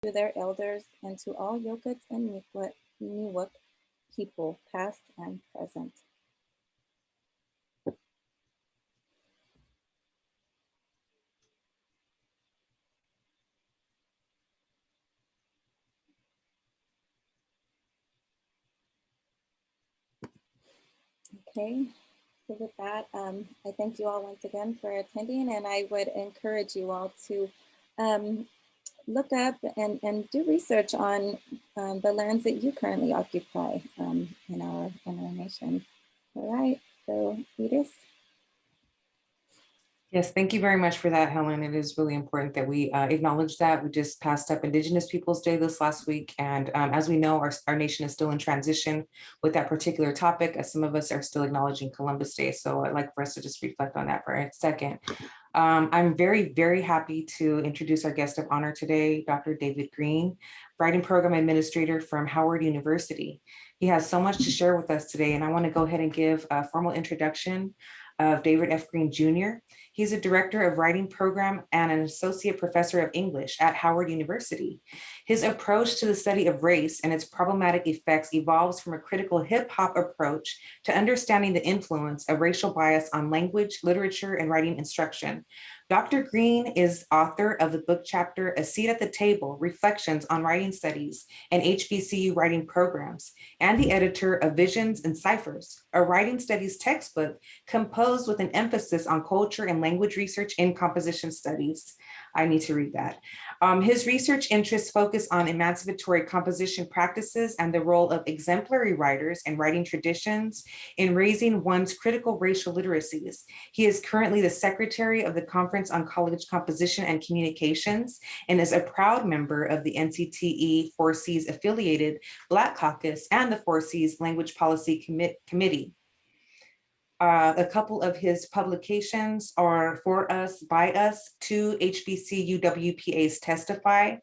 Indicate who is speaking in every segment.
Speaker 1: to their elders, and to all Yokuts and Miwok people, past and present. Okay, so with that, I thank you all once again for attending, and I would encourage you all to look up and do research on the lands that you currently occupy in our nation. All right, so Edith.
Speaker 2: Yes, thank you very much for that, Helen. It is really important that we acknowledge that. We just passed up Indigenous Peoples Day this last week. And as we know, our nation is still in transition with that particular topic, as some of us are still acknowledging Columbus Day. So I'd like for us to just reflect on that for a second. I'm very, very happy to introduce our guest of honor today, Dr. David Green, Writing Program Administrator from Howard University. He has so much to share with us today, and I want to go ahead and give a formal introduction of David F. Green Jr. He's a director of writing program and an associate professor of English at Howard University. His approach to the study of race and its problematic effects evolves from a critical hip hop approach to understanding the influence of racial bias on language, literature, and writing instruction. Dr. Green is author of the book chapter, A Seat at the Table, Reflections on Writing Studies and HBCU Writing Programs, and the editor of Visions and Ciphers, a writing studies textbook composed with an emphasis on culture and language research in composition studies. I need to read that. His research interests focus on emancipatory composition practices and the role of exemplary writers and writing traditions in raising one's critical racial literacies. He is currently the secretary of the Conference on College Composition and Communications and is a proud member of the NCTE 4C's affiliated Black Caucus and the 4C's Language Policy Committee. A couple of his publications are For Us, By Us, 2 HBCU WPAs Testify,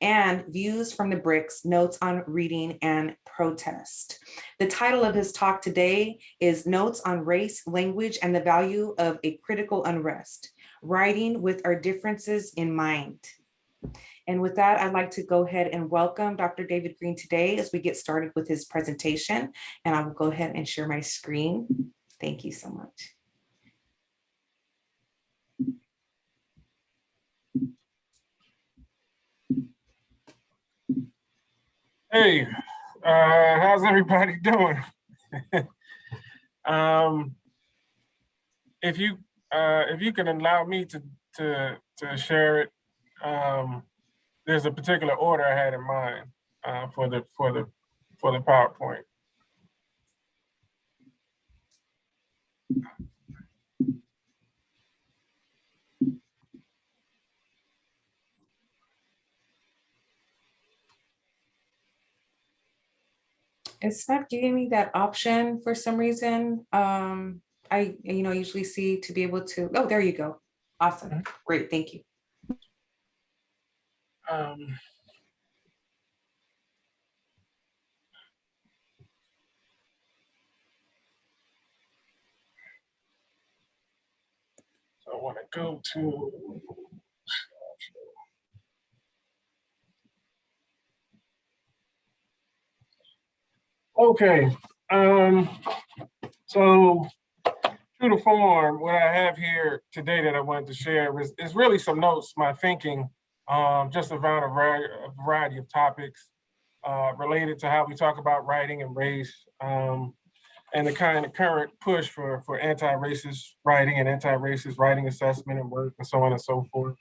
Speaker 2: and Views from the Bricks, Notes on Reading and Protest. The title of his talk today is Notes on Race, Language, and the Value of a Critical Unrest, Writing with Our Differences in Mind. And with that, I'd like to go ahead and welcome Dr. David Green today as we get started with his presentation. And I will go ahead and share my screen. Thank you so much.
Speaker 3: Hey, how's everybody doing? If you can allow me to share it, there's a particular order I had in mind for the PowerPoint.
Speaker 2: It's not giving me that option for some reason. I usually see to be able to, oh, there you go. Awesome, great, thank you.
Speaker 3: So I want to go to, okay. So true to form, what I have here today that I wanted to share is really some notes, my thinking, just around a variety of topics related to how we talk about writing and race, and the kind of current push for anti-racist writing and anti-racist writing assessment and work and so on and so forth.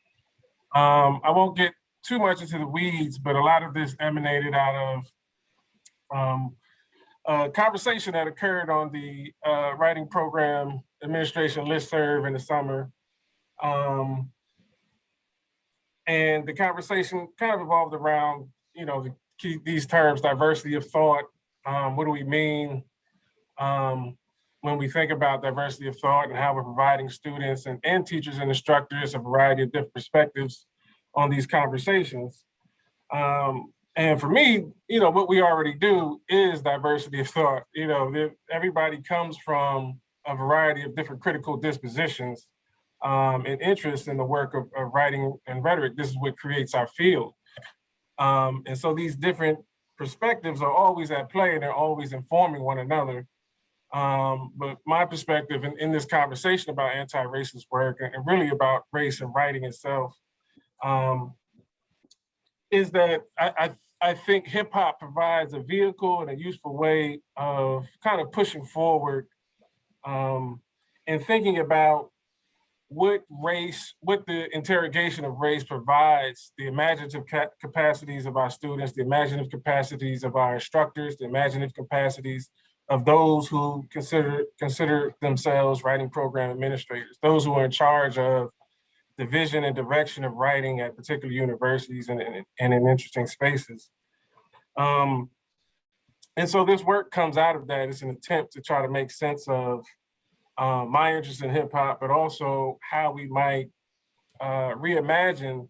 Speaker 3: I won't get too much into the weeds, but a lot of this emanated out of a conversation that occurred on the writing program administration listserv in the summer. And the conversation kind of evolved around, these terms, diversity of thought. What do we mean when we think about diversity of thought and how we're providing students and teachers and instructors a variety of different perspectives on these conversations. And for me, what we already do is diversity of thought. Everybody comes from a variety of different critical dispositions and interests in the work of writing and rhetoric. This is what creates our field. And so these different perspectives are always at play and they're always informing one another. But my perspective in this conversation about anti-racist work and really about race and writing itself is that I think hip hop provides a vehicle and a useful way of kind of pushing forward and thinking about what the interrogation of race provides, the imaginative capacities of our students, the imaginative capacities of our instructors, the imaginative capacities of those who consider themselves writing program administrators, those who are in charge of the vision and direction of writing at particular universities and in interesting spaces. And so this work comes out of that. It's an attempt to try to make sense of my interest in hip hop, but also how we might reimagine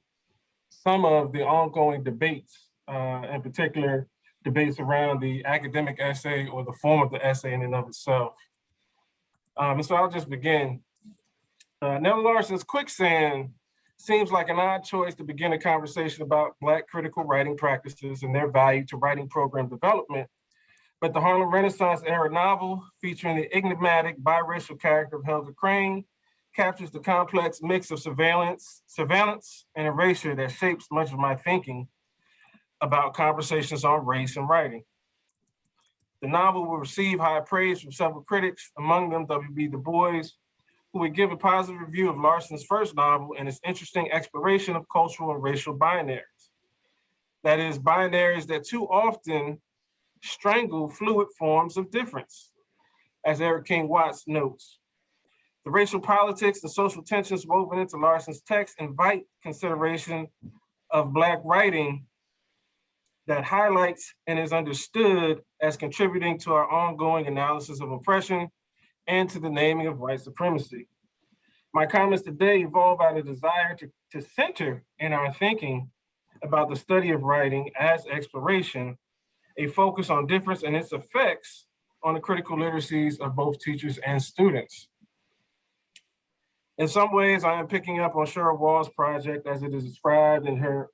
Speaker 3: some of the ongoing debates, in particular debates around the academic essay or the form of the essay in and of itself. And so I'll just begin. Nella Larson's Quicksand seems like an odd choice to begin a conversation about Black critical writing practices and their value to writing program development. But the Harlem Renaissance era novel, featuring the enigmatic biracial character of Helga Crane, captures the complex mix of surveillance, and erasure that shapes much of my thinking about conversations on race and writing. The novel will receive high praise from several critics, among them W.B. Du Bois, who would give a positive review of Larson's first novel and its interesting exploration of cultural and racial binaries. That is, binaries that too often strangle fluid forms of difference, as Eric King Watts notes. The racial politics and social tensions woven into Larson's text invite consideration of Black writing that highlights and is understood as contributing to our ongoing analysis of oppression and to the naming of white supremacy. My comments today evolve out of a desire to center in our thinking about the study of writing as exploration, a focus on difference and its effects on the critical literacies of both teachers and students. In some ways, I am picking up on Cheryl Wall's project as it is described in her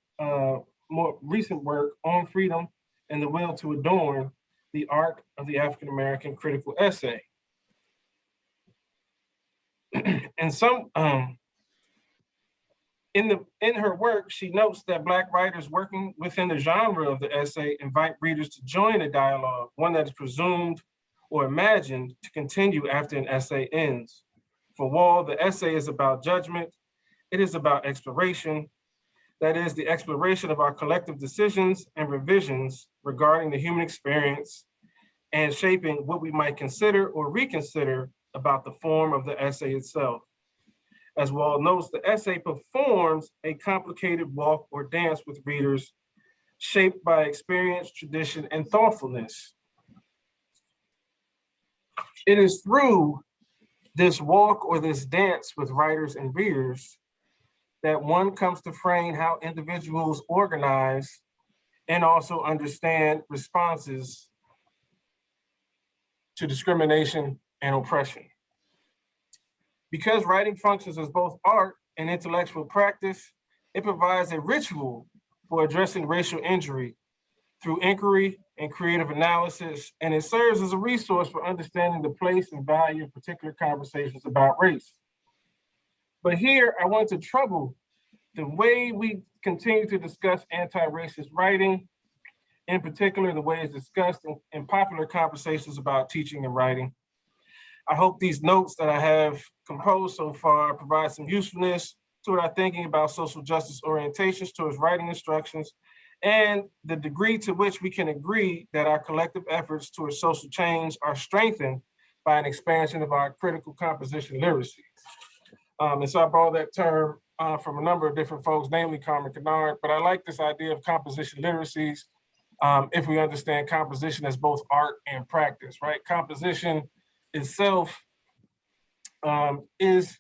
Speaker 3: more recent work on freedom and the will to adorn the art of the African-American critical essay. And in her work, she notes that Black writers working within the genre of the essay invite readers to join a dialogue, one that is presumed or imagined to continue after an essay ends. For Wall, the essay is about judgment. It is about exploration. That is, the exploration of our collective decisions and revisions regarding the human experience and shaping what we might consider or reconsider about the form of the essay itself. As Wall notes, the essay performs a complicated walk or dance with readers shaped by experience, tradition, and thoughtfulness. It is through this walk or this dance with writers and readers that one comes to frame how individuals organize and also understand responses to discrimination and oppression. Because writing functions as both art and intellectual practice, it provides a ritual for addressing racial injury through inquiry and creative analysis, and it serves as a resource for understanding the place and value of particular conversations about race. But here, I want to trouble the way we continue to discuss anti-racist writing, in particular, the way it's discussed in popular conversations about teaching and writing. I hope these notes that I have composed so far provide some usefulness to our thinking about social justice orientations towards writing instructions and the degree to which we can agree that our collective efforts towards social change are strengthened by an expansion of our critical composition literacy. And so I borrowed that term from a number of different folks, namely Carmen Kennard, but I like this idea of composition literacies if we understand composition as both art and practice, right? Composition itself is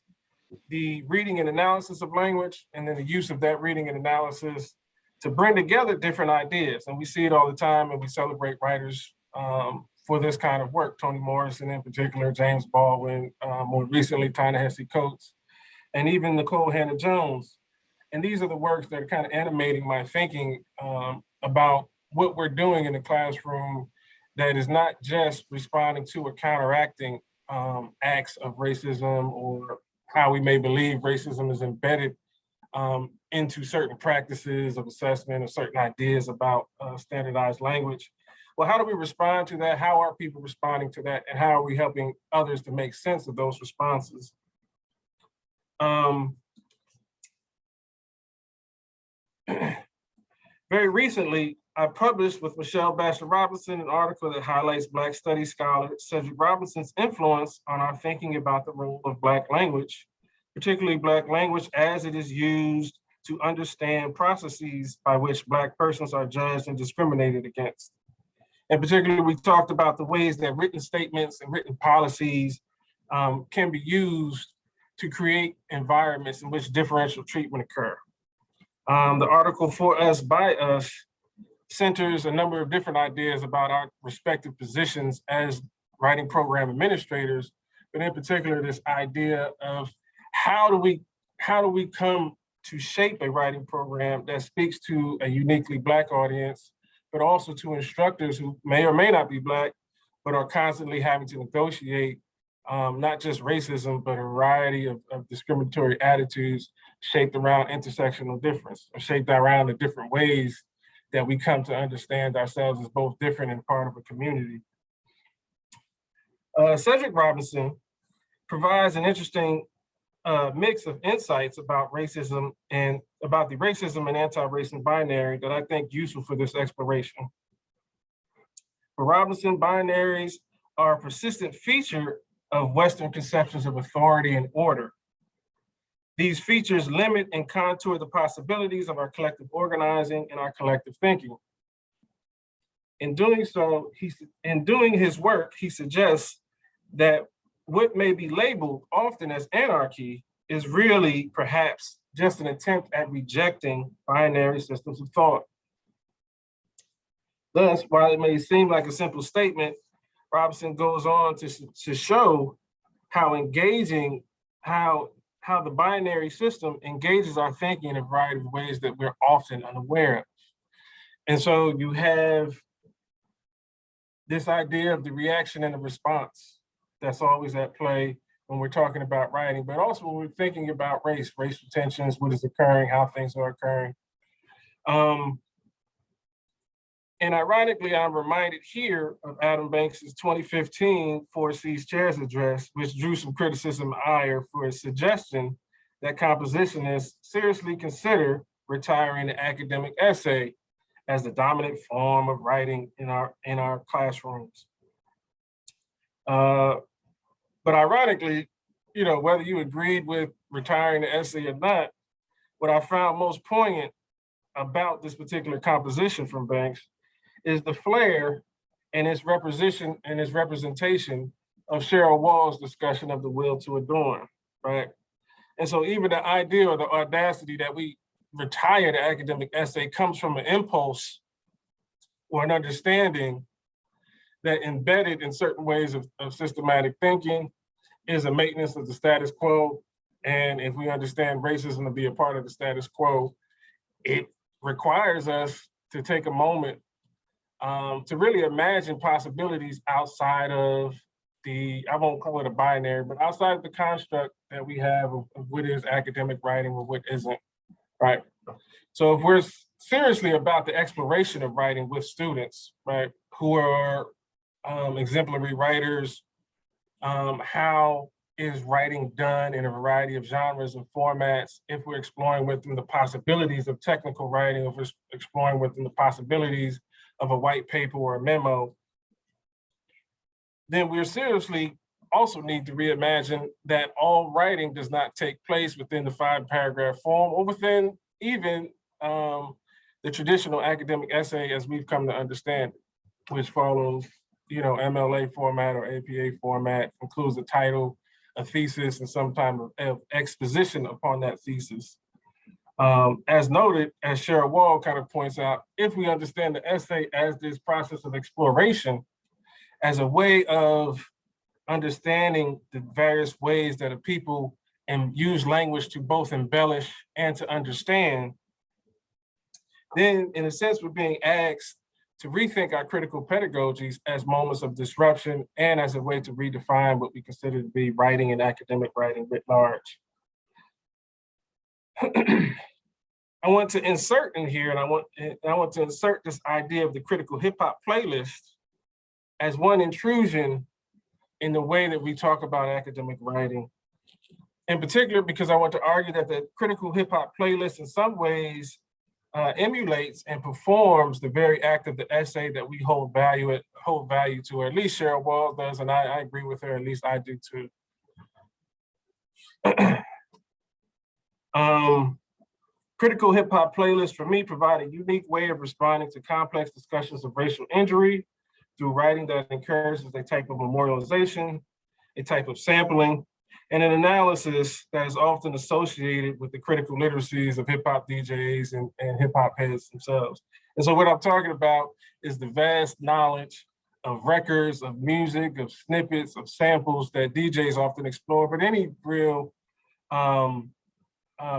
Speaker 3: the reading and analysis of language, and then the use of that reading and analysis to bring together different ideas. And we see it all the time, and we celebrate writers for this kind of work. Toni Morrison in particular, James Baldwin, more recently, Ta-Nehisi Coates, and even Nicole Hannah-Jones. And these are the works that are kind of animating my thinking about what we're doing in the classroom that is not just responding to or counteracting acts of racism or how we may believe racism is embedded into certain practices of assessment or certain ideas about standardized language. Well, how do we respond to that? How are people responding to that? And how are we helping others to make sense of those responses? Very recently, I published with Michelle Baxter Robinson an article that highlights Black studies scholar Cedric Robinson's influence on our thinking about the role of Black language, particularly Black language as it is used to understand processes by which Black persons are judged and discriminated against. And particularly, we talked about the ways that written statements and written policies can be used to create environments in which differential treatment occur. The article For Us, By Us centers a number of different ideas about our respective positions as writing program administrators, but in particular, this idea of how do we come to shape a writing program that speaks to a uniquely Black audience, but also to instructors who may or may not be Black, but are constantly having to negotiate not just racism, but a variety of discriminatory attitudes shaped around intersectional difference, or shaped around the different ways that we come to understand ourselves as both different and part of a community. Cedric Robinson provides an interesting mix of insights about racism and about the racism and anti-racism binary that I think useful for this exploration. For Robinson, binaries are a persistent feature of Western conceptions of authority and order. These features limit and contour the possibilities of our collective organizing and our collective thinking. In doing so, in doing his work, he suggests that what may be labeled often as anarchy is really perhaps just an attempt at rejecting binary systems of thought. Thus, while it may seem like a simple statement, Robinson goes on to show how engaging, how the binary system engages our thinking in a variety of ways that we're often unaware of. And so you have this idea of the reaction and the response that's always at play when we're talking about writing, but also when we're thinking about racial tensions, what is occurring, how things are occurring. And ironically, I'm reminded here of Adam Banks's 2015 4Cs Chairs address, which drew some criticism and ire for his suggestion that compositionists seriously consider retiring the academic essay as the dominant form of writing in our classrooms. But ironically, whether you agreed with retiring the essay or not, what I found most poignant about this particular composition from Banks is the flair and its representation of Cheryl Wall's discussion of the will to adorn, right? And so even the idea or the audacity that we retire the academic essay comes from an impulse or an understanding that embedded in certain ways of systematic thinking is a maintenance of the status quo. And if we understand racism to be a part of the status quo, it requires us to take a moment to really imagine possibilities outside of I won't call it a binary, but outside of the construct that we have of what is academic writing or what isn't, right? So if we're seriously about the exploration of writing with students, right, who are exemplary writers, how is writing done in a variety of genres and formats? If we're exploring with them the possibilities of technical writing, if we're exploring with them the possibilities of a white paper or a memo, then we're seriously also need to reimagine that all writing does not take place within the 5-paragraph form or within even the traditional academic essay as we've come to understand it, which follows, MLA format or APA format, includes a title, a thesis, and some type of exposition upon that thesis. As noted, as Cheryl Wall kind of points out, if we understand the essay as this process of exploration, as a way of understanding the various ways that a people and use language to both embellish and to understand, then in a sense, we're being asked to rethink our critical pedagogies as moments of disruption and as a way to redefine what we consider to be writing and academic writing writ large. I want to insert in here, and I want to insert this idea of the critical hip hop playlist as one intrusion in the way that we talk about academic writing. In particular, because I want to argue that the critical hip hop playlist in some ways emulates and performs the very act of the essay that we hold value to, or at least Cheryl Wall does, and I agree with her, at least I do too. Critical hip hop playlists for me provide a unique way of responding to complex discussions of racial injury through writing that encourages a type of memorialization, a type of sampling, and an analysis that is often associated with the critical literacies of hip hop DJs and hip hop heads themselves. And so what I'm talking about is the vast knowledge of records, of music, of snippets, of samples that DJs often explore, but any real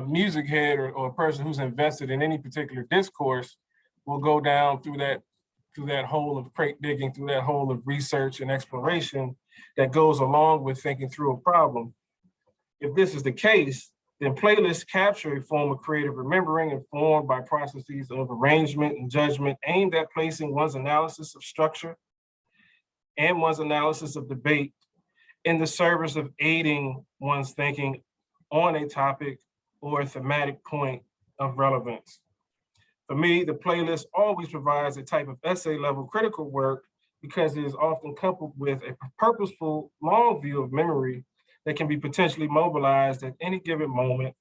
Speaker 3: music head or a person who's invested in any particular discourse will go down through that hole of crate digging, through that hole of research and exploration that goes along with thinking through a problem. If this is the case, then playlists capture a form of creative remembering informed by processes of arrangement and judgment aimed at placing one's analysis of structure and one's analysis of debate in the service of aiding one's thinking on a topic or a thematic point of relevance. For me, the playlist always provides a type of essay level critical work because it is often coupled with a purposeful long view of memory that can be potentially mobilized at any given moment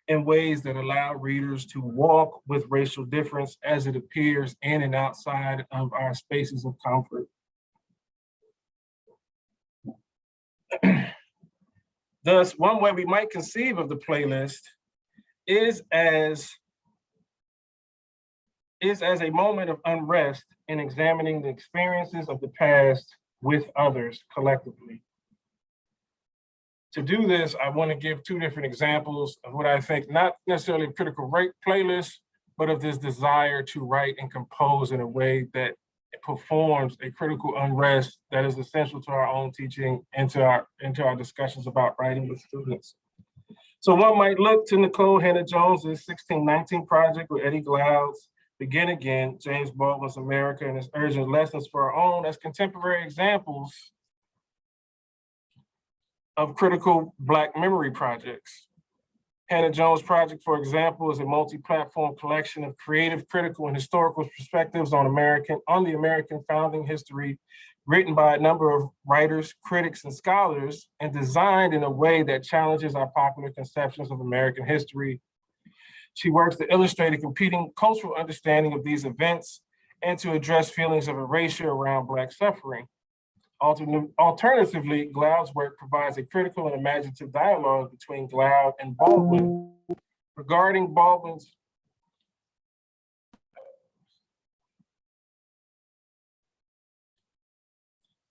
Speaker 3: in ways that allow readers to walk with racial difference as it appears in and outside of our spaces of comfort. Thus, one way we might conceive of the playlist is as a moment of unrest in examining the experiences of the past with others collectively. To do this, I want to give two different examples of what I think, not necessarily a critical playlist, but of this desire to write and compose in a way that performs a critical unrest that is essential to our own teaching and to our discussions about writing with students. So one might look to Nicole Hannah-Jones' 1619 project with Eddie Glaude's Begin Again, James Baldwin's America, and his urgent lessons for our own as contemporary examples of critical Black memory projects. Hannah-Jones' project, for example, is a multi-platform collection of creative, critical, and historical perspectives on the American founding history, written by a number of writers, critics, and scholars, and designed in a way that challenges our popular conceptions of American history. She works to illustrate a competing cultural understanding of these events and to address feelings of erasure around Black suffering. Alternatively, Glaude's work provides a critical and imaginative dialogue between Glaude and Baldwin regarding Baldwin's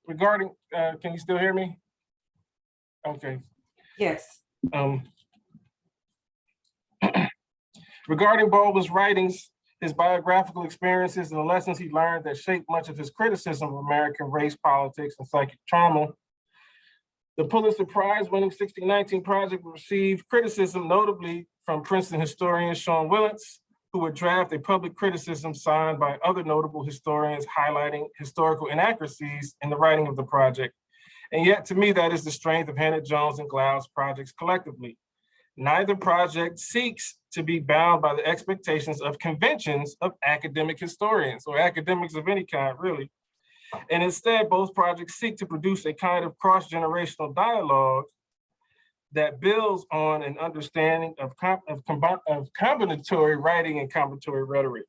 Speaker 3: can you still hear me? Okay.
Speaker 2: Yes.
Speaker 3: Regarding Baldwin's writings, his biographical experiences and the lessons he learned that shaped much of his criticism of American race politics and psychic trauma. The Pulitzer Prize-winning 1619 project received criticism, notably from Princeton historian Sean Willits, who would draft a public criticism signed by other notable historians highlighting historical inaccuracies in the writing of the project. And yet, to me, that is the strength of Hannah-Jones and Glaude's projects collectively. Neither project seeks to be bound by the expectations of conventions of academic historians or academics of any kind, really. And instead, both projects seek to produce a kind of cross-generational dialogue that builds on an understanding of combinatory writing and combinatory rhetoric.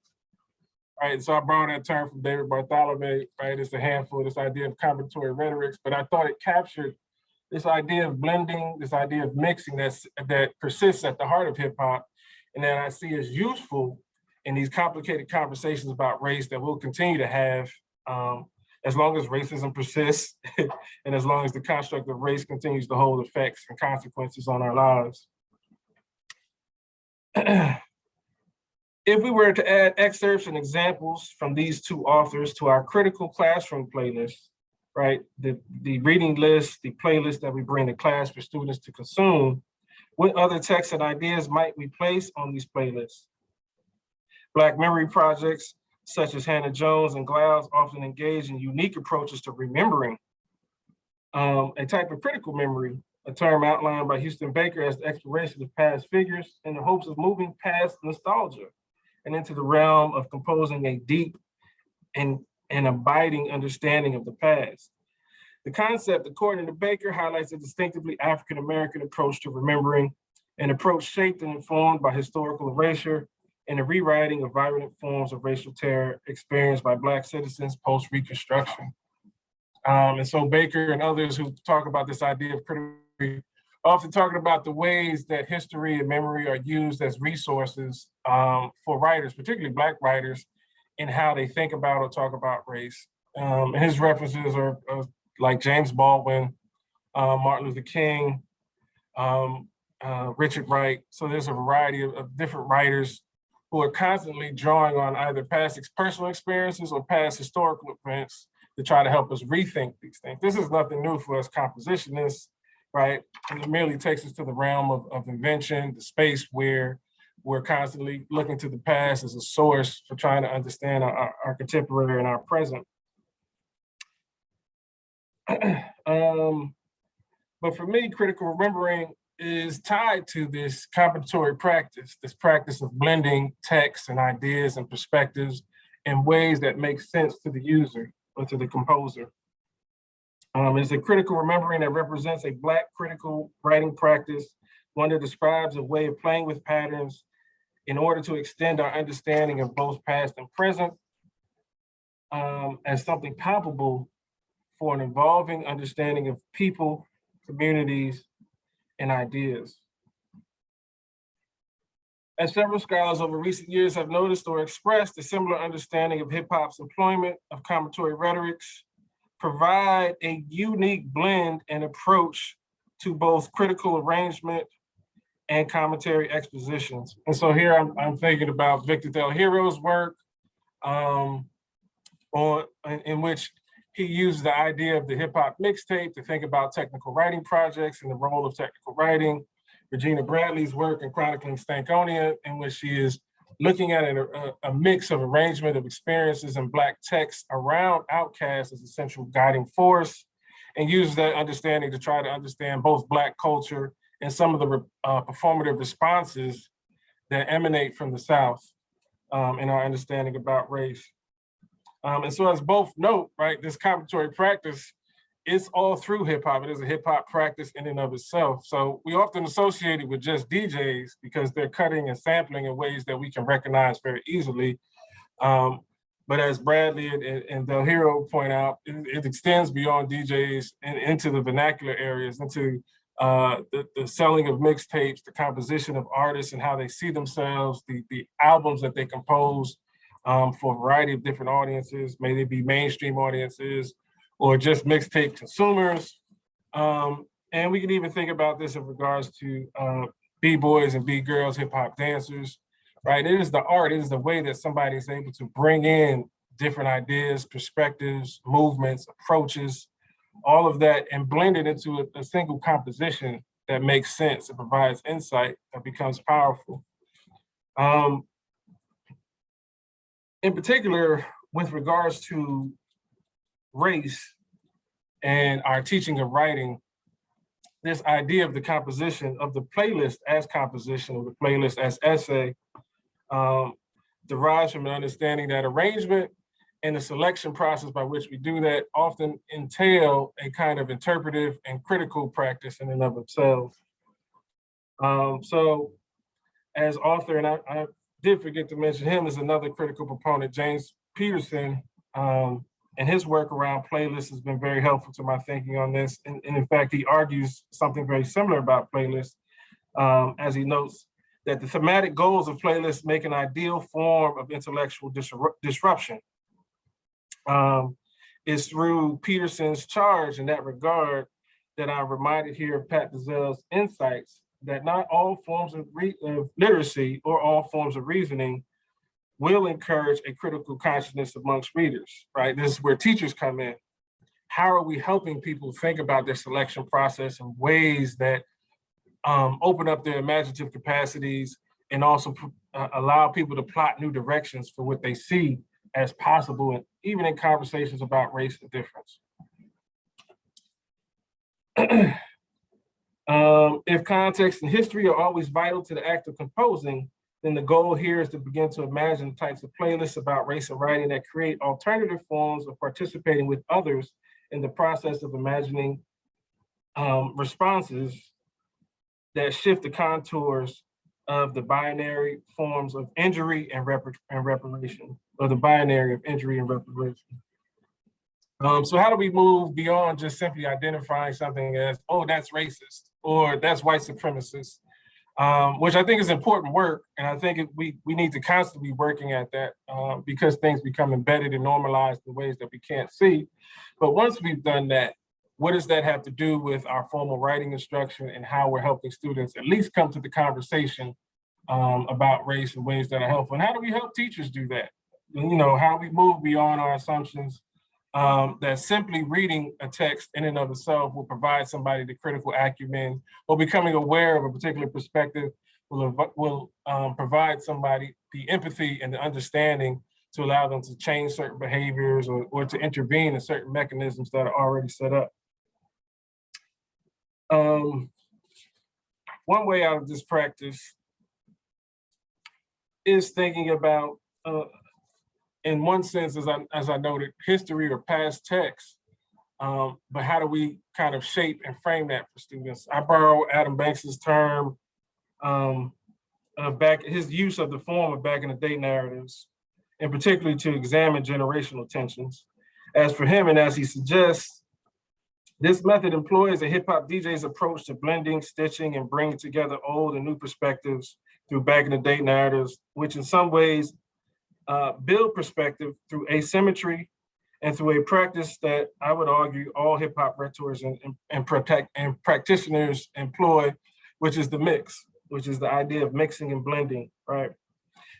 Speaker 3: Right, so I borrowed that term from David Bartholomew, right? It's a handful, this idea of combinatory rhetorics, but I thought it captured this idea of blending, this idea of mixing that persists at the heart of hip hop, and that I see as useful in these complicated conversations about race that we'll continue to have as long as racism persists and as long as the construct of race continues to hold effects and consequences on our lives. If we were to add excerpts and examples from these two authors to our critical classroom playlist, right, the reading list, the playlist that we bring to class for students to consume, what other texts and ideas might we place on these playlists? Black memory projects, such as Hannah Jones and Glaude, often engage in unique approaches to remembering, a type of critical memory, a term outlined by Houston Baker as the exploration of past figures in the hopes of moving past nostalgia and into the realm of composing a deep and abiding understanding of the past. The concept, according to Baker, highlights a distinctively African-American approach to remembering, an approach shaped and informed by historical erasure and a rewriting of violent forms of racial terror experienced by Black citizens post-Reconstruction. And so Baker and others who talk about this idea of critical memory, often talking about the ways that history and memory are used as resources for writers, particularly Black writers, in how they think about or talk about race. And his references are like James Baldwin, Martin Luther King, Richard Wright. So there's a variety of different writers who are constantly drawing on either past personal experiences or past historical events to try to help us rethink these things. This is nothing new for us compositionists, right? And it merely takes us to the realm of invention, the space where we're constantly looking to the past as a source for trying to understand our contemporary and our present. But for me, critical remembering is tied to this compensatory practice, this practice of blending texts and ideas and perspectives in ways that make sense to the user or to the composer. It's a critical remembering that represents a Black critical writing practice, one that describes a way of playing with patterns in order to extend our understanding of both past and present as something palpable for an evolving understanding of people, communities, and ideas. As several scholars over recent years have noticed or expressed, a similar understanding of hip hop's employment of combinatory rhetorics provide a unique blend and approach to both critical arrangement and commentary expositions. And so here I'm thinking about Victor Del Hero's work, in which he used the idea of the hip hop mixtape to think about technical writing projects and the role of technical writing. Regina Bradley's work in chronicling Stankonia, in which she is looking at a mix of arrangement of experiences and Black texts around Outkast as a central guiding force, and uses that understanding to try to understand both Black culture and some of the performative responses that emanate from the South in our understanding about race. And so as both note, right, this combinatory practice is all through hip hop. It is a hip hop practice in and of itself. So we often associate it with just DJs because they're cutting and sampling in ways that we can recognize very easily. But as Bradley and Del Hero point out, it extends beyond DJs and into the vernacular areas, into the selling of mixtapes, the composition of artists and how they see themselves, the albums that they compose for a variety of different audiences, may they be mainstream audiences or just mixtape consumers. And we can even think about this in regards to B-boys and B-girls, hip hop dancers, right? It is the art, it is the way that somebody is able to bring in different ideas, perspectives, movements, approaches, all of that, and blend it into a single composition that makes sense, it provides insight, that becomes powerful. In particular, with regards to race and our teaching of writing, this idea of the composition of the playlist as composition, or the playlist as essay, derives from an understanding that arrangement and the selection process by which we do that often entail a kind of interpretive and critical practice in and of themselves. So as author, and I did forget to mention him as another critical proponent, James Peterson, and his work around playlists has been very helpful to my thinking on this. And in fact, he argues something very similar about playlists, as he notes that the thematic goals of playlists make an ideal form of intellectual disruption. it's through Peterson's charge in that regard that I'm reminded here of Pat Dazell's insights that not all forms of literacy or all forms of reasoning will encourage a critical consciousness amongst readers, right? This is where teachers come in. How are we helping people think about their selection process in ways that open up their imaginative capacities and also allow people to plot new directions for what they see as possible, and even in conversations about race and difference. If context and history are always vital to the act of composing, then the goal here is to begin to imagine types of playlists about race and writing that create alternative forms of participating with others in the process of imagining responses that shift the contours of the binary forms of injury and reparation, or the binary of injury and reparation. So how do we move beyond just simply identifying something as, oh, that's racist, or that's white supremacist, which I think is important work. And I think we need to constantly be working at that because things become embedded and normalized in ways that we can't see. But once we've done that, what does that have to do with our formal writing instruction and how we're helping students at least come to the conversation about race in ways that are helpful? And how do we help teachers do that? You know, how do we move beyond our assumptions that simply reading a text in and of itself will provide somebody the critical acumen, or becoming aware of a particular perspective will provide somebody the empathy and the understanding to allow them to change certain behaviors or to intervene in certain mechanisms that are already set up. One way out of this practice is thinking about, in one sense, as I noted, history or past text, but how do we kind of shape and frame that for students? I borrow Adam Banks's term his use of the form of back in the day narratives, and particularly to examine generational tensions. As for him, and as he suggests, this method employs a hip hop DJ's approach to blending, stitching, and bringing together old and new perspectives through back in the day narratives, which in some ways build perspective through asymmetry and through a practice that I would argue all hip hop rhetors and practitioners employ, which is the mix, which is the idea of mixing and blending, right?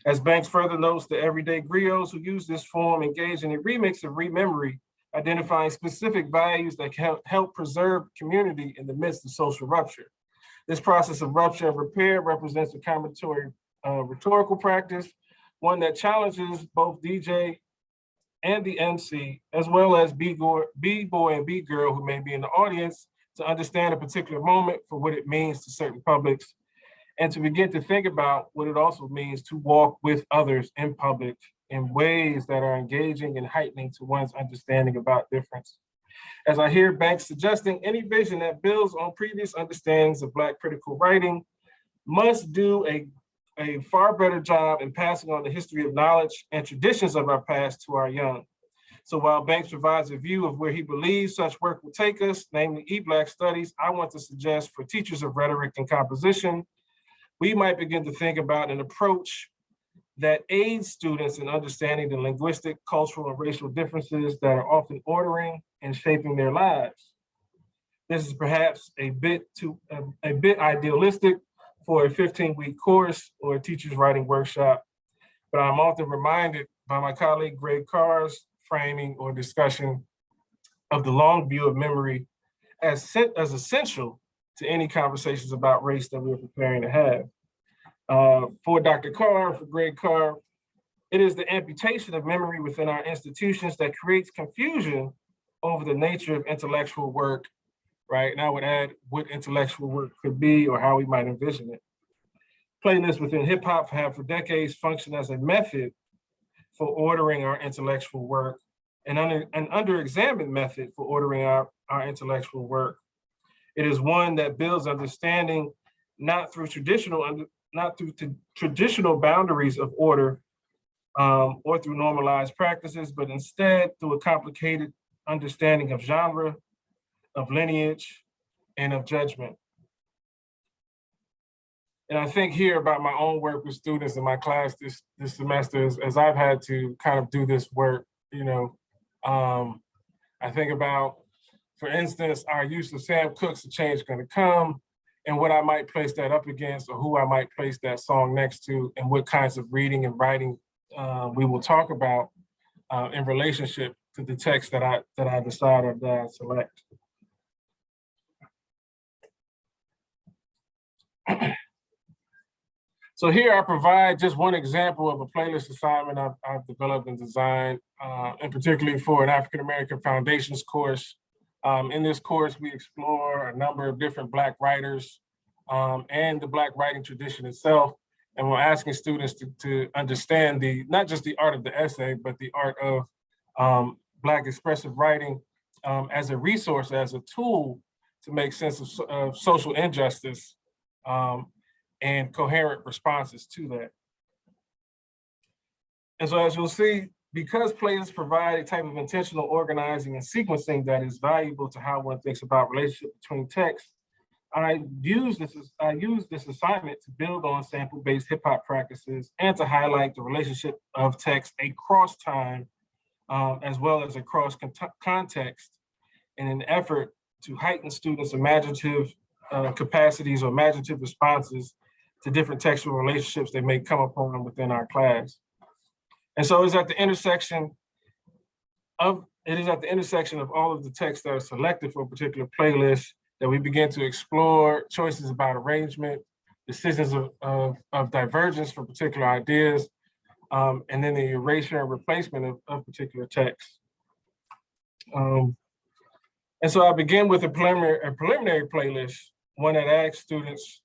Speaker 3: As Banks further notes, the everyday griots who use this form engage in a remix of rememory, identifying specific values that can help preserve community in the midst of social rupture. This process of rupture and repair represents a combinatory rhetorical practice, one that challenges both DJ and the MC, as well as B-boy and B-girl who may be in the audience, to understand a particular moment for what it means to certain publics, and to begin to think about what it also means to walk with others in public in ways that are engaging and heightening to one's understanding about difference. As I hear Banks suggesting, any vision that builds on previous understandings of Black critical writing must do a far better job in passing on the history of knowledge and traditions of our past to our young. So while Banks provides a view of where he believes such work will take us, namely E-Black studies, I want to suggest for teachers of rhetoric and composition, we might begin to think about an approach that aids students in understanding the linguistic, cultural, and racial differences that are often ordering and shaping their lives. This is perhaps a bit idealistic for a 15-week course or a teacher's writing workshop, but I'm often reminded by my colleague Greg Carr's framing or discussion of the long view of memory as essential to any conversations about race that we're preparing to have. For Dr. Carr, for Greg Carr, it is the amputation of memory within our institutions that creates confusion over the nature of intellectual work, right? And I would add what intellectual work could be or how we might envision it. Playlists within hip hop have for decades functioned as a method for ordering our intellectual work, and an under-examined method for ordering our intellectual work. It is one that builds understanding not through traditional boundaries of order or through normalized practices, but instead through a complicated understanding of genre, of lineage, and of judgment. And I think here about my own work with students in my class this semester, as I've had to kind of do this work, you know, I think about, for instance, our use of Sam Cooke's "The Change Gonna Come," and what I might place that up against, or who I might place that song next to, and what kinds of reading and writing we will talk about in relationship to the text that I decide or that I select. So here I provide just one example of a playlist assignment I've developed and designed, and particularly for an African-American Foundations course. In this course, we explore a number of different Black writers and the Black writing tradition itself. And we're asking students to understand not just the art of the essay, but the art of Black expressive writing as a resource, as a tool to make sense of social injustice and coherent responses to that. And so as you'll see, because playlists provide a type of intentional organizing and sequencing that is valuable to how one thinks about relationship between texts, I use this assignment to build on sample-based hip hop practices and to highlight the relationship of text across time, as well as across context, in an effort to heighten students' imaginative capacities or imaginative responses to different textual relationships they may come upon within our class. And so it's at the intersection of all of the texts that are selected for a particular playlist that we begin to explore choices about arrangement, decisions of divergence for particular ideas, and then the erasure and replacement of particular texts. And so I begin with a preliminary playlist, one that asks students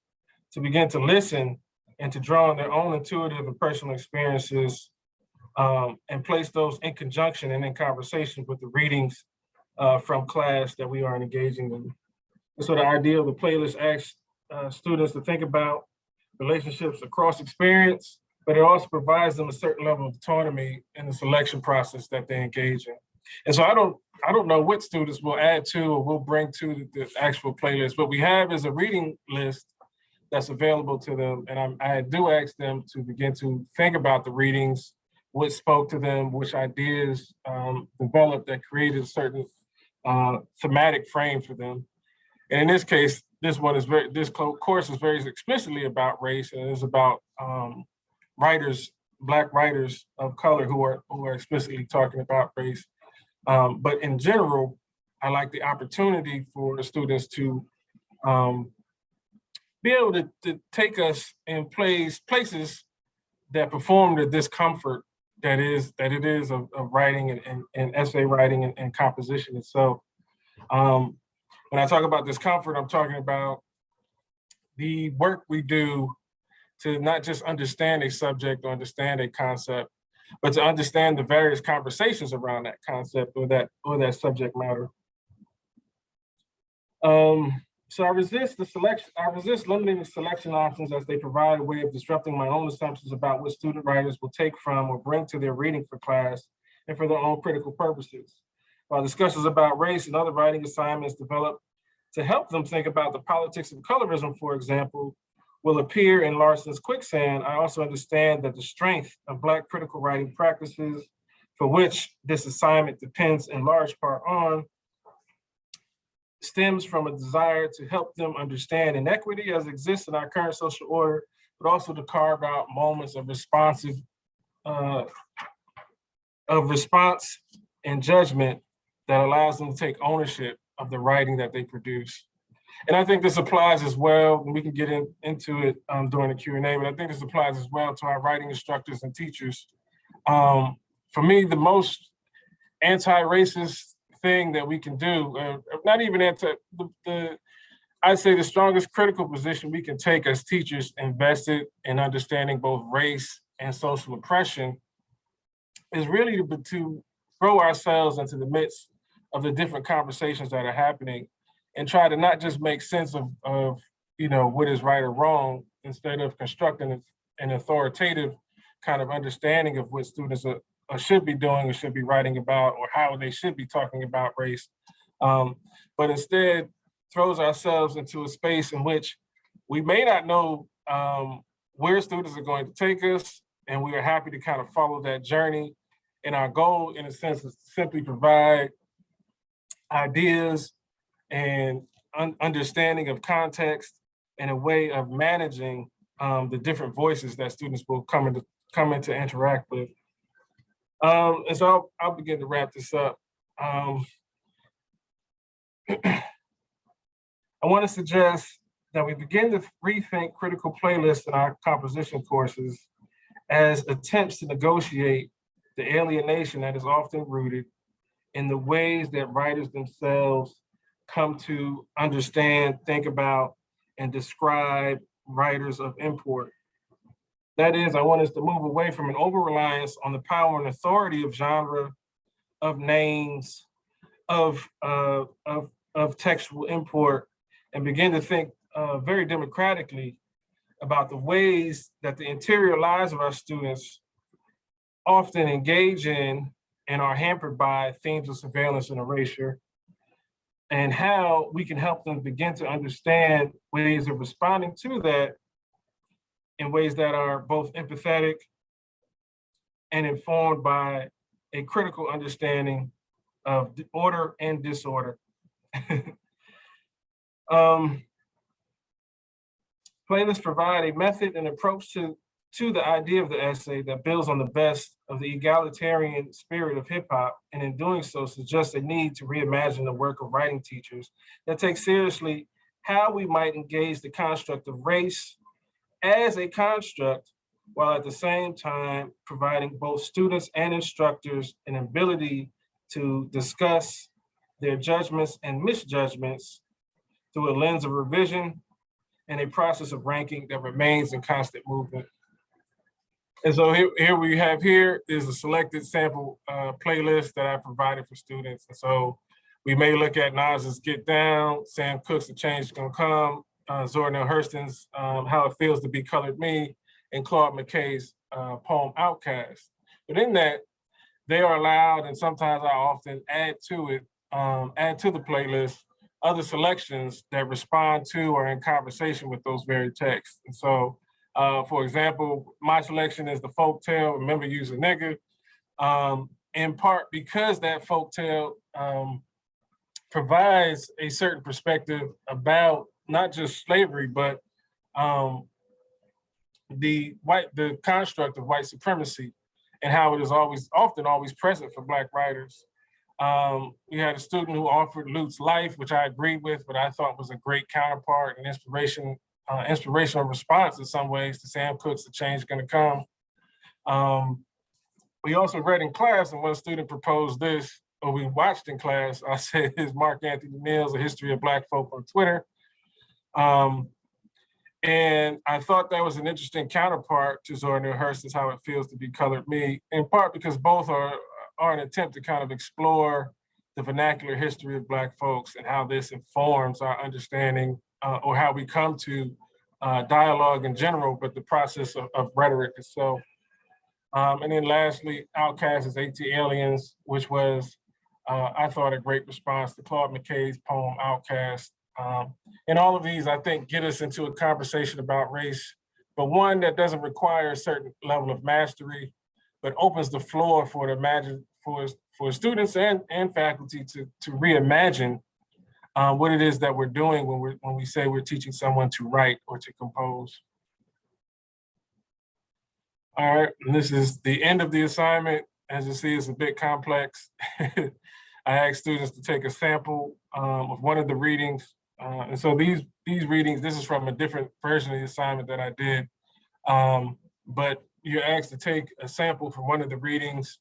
Speaker 3: to begin to listen and to draw on their own intuitive and personal experiences and place those in conjunction and in conversation with the readings from class that we are engaging in. And so the idea of the playlist asks students to think about relationships across experience, but it also provides them a certain level of autonomy in the selection process that they engage in. And so I don't know what students will add to or will bring to the actual playlist. What we have is a reading list that's available to them. And I do ask them to begin to think about the readings, what spoke to them, which ideas developed that created a certain thematic frame for them. And in this case, this course is very explicitly about race, and it's about writers, Black writers of color who are explicitly talking about race. But in general, I like the opportunity for the students to be able to take us in places that perform the discomfort that it is of writing and essay writing and composition itself. When I talk about discomfort, I'm talking about the work we do to not just understand a subject or understand a concept, but to understand the various conversations around that concept or that subject matter. So I resist limiting the selection options as they provide a way of disrupting my own assumptions about what student writers will take from or bring to their reading for class and for their own critical purposes. While discussions about race and other writing assignments developed to help them think about the politics of colorism, for example, will appear in Larson's Quicksand, I also understand that the strength of Black critical writing practices, for which this assignment depends in large part on, stems from a desire to help them understand inequity as it exists in our current social order, but also to carve out moments of response and judgment that allows them to take ownership of the writing that they produce. And I think this applies as well, and we can get into it during the Q&A, but I think this applies as well to our writing instructors and teachers. For me, the most anti-racist thing that we can do, not even I'd say the strongest critical position we can take as teachers invested in understanding both race and social oppression is really to throw ourselves into the midst of the different conversations that are happening and try to not just make sense of what is right or wrong, instead of constructing an authoritative kind of understanding of what students should be doing or should be writing about, or how they should be talking about race, but instead throws ourselves into a space in which we may not know where students are going to take us, and we are happy to kind of follow that journey. And our goal, in a sense, is to simply provide ideas and understanding of context and a way of managing the different voices that students will come into interact with. And so I'll begin to wrap this up. I want to suggest that we begin to rethink critical playlists in our composition courses as attempts to negotiate the alienation that is often rooted in the ways that writers themselves come to understand, think about, and describe writers of import. That is, I want us to move away from an over-reliance on the power and authority of genre, of names, of textual import, and begin to think very democratically about the ways that the interior lives of our students often engage in and are hampered by themes of surveillance and erasure, and how we can help them begin to understand ways of responding to that in ways that are both empathetic and informed by a critical understanding of order and disorder. Playlists provide a method and approach to the idea of the essay that builds on the best of the egalitarian spirit of hip hop, and in doing so suggests a need to reimagine the work of writing teachers that take seriously how we might engage the construct of race as a construct, while at the same time providing both students and instructors an ability to discuss their judgments and misjudgments through a lens of revision and a process of ranking that remains in constant movement. And so here we have is a selected sample playlist that I provided for students. And so we may look at Nas's Get Down, Sam Cooke's The Change Is Gonna Come, Zora Neale Hurston's How It Feels to Be Colored Me, and Claude McKay's poem Outcast. But in that, they are allowed, and sometimes I often add to the playlist, other selections that respond to or in conversation with those very texts. And so, for example, my selection is the folktale, Remember You's a Nigga, in part because that folktale provides a certain perspective about not just slavery, but the construct of white supremacy and how it is often always present for Black writers. We had a student who offered Lute's Life, which I agreed with, but I thought was a great counterpart and inspirational response in some ways to Sam Cooke's The Change Is Gonna Come. We also read in class, and one student proposed this, or we watched in class, I said, is Mark Anthony Neal's A History of Black Folk on Twitter. And I thought that was an interesting counterpart to Zora Neale Hurston's How It Feels to Be Colored Me, in part because both are an attempt to kind of explore the vernacular history of Black folks and how this informs our understanding or how we come to dialogue in general, but the process of rhetoric itself. And then lastly, Outcast is AT-Aliens, which was, I thought, a great response to Claude McKay's poem Outcast. And all of these, I think, get us into a conversation about race, but one that doesn't require a certain level of mastery, but opens the floor for students and faculty to reimagine what it is that we're doing when we say we're teaching someone to write or to compose. All right, and this is the end of the assignment. As you see, it's a bit complex. I asked students to take a sample of one of the readings. And so these readings, this is from a different version of the assignment that I did. But you're asked to take a sample from one of the readings,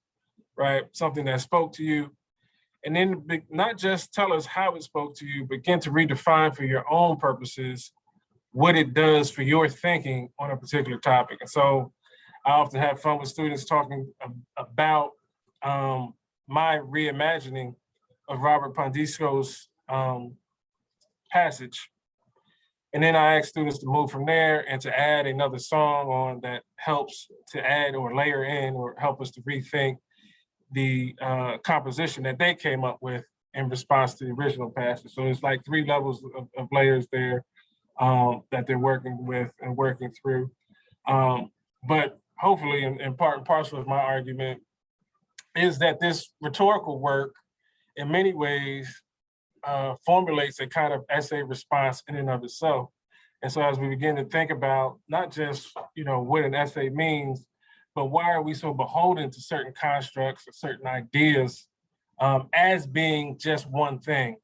Speaker 3: right? Something that spoke to you. And then not just tell us how it spoke to you, begin to redefine for your own purposes what it does for your thinking on a particular topic. And so I often have fun with students talking about my reimagining of Robert Pandisco's passage. And then I ask students to move from there and to add another song on that helps to add or layer in or help us to rethink the composition that they came up with in response to the original passage. So it's like 3 levels of layers there that they're working with and working through. But hopefully, in part and parcel of my argument, is that this rhetorical work in many ways formulates a kind of essay response in and of itself. And so as we begin to think about not just, what an essay means, but why are we so beholden to certain constructs or certain ideas as being just one thing,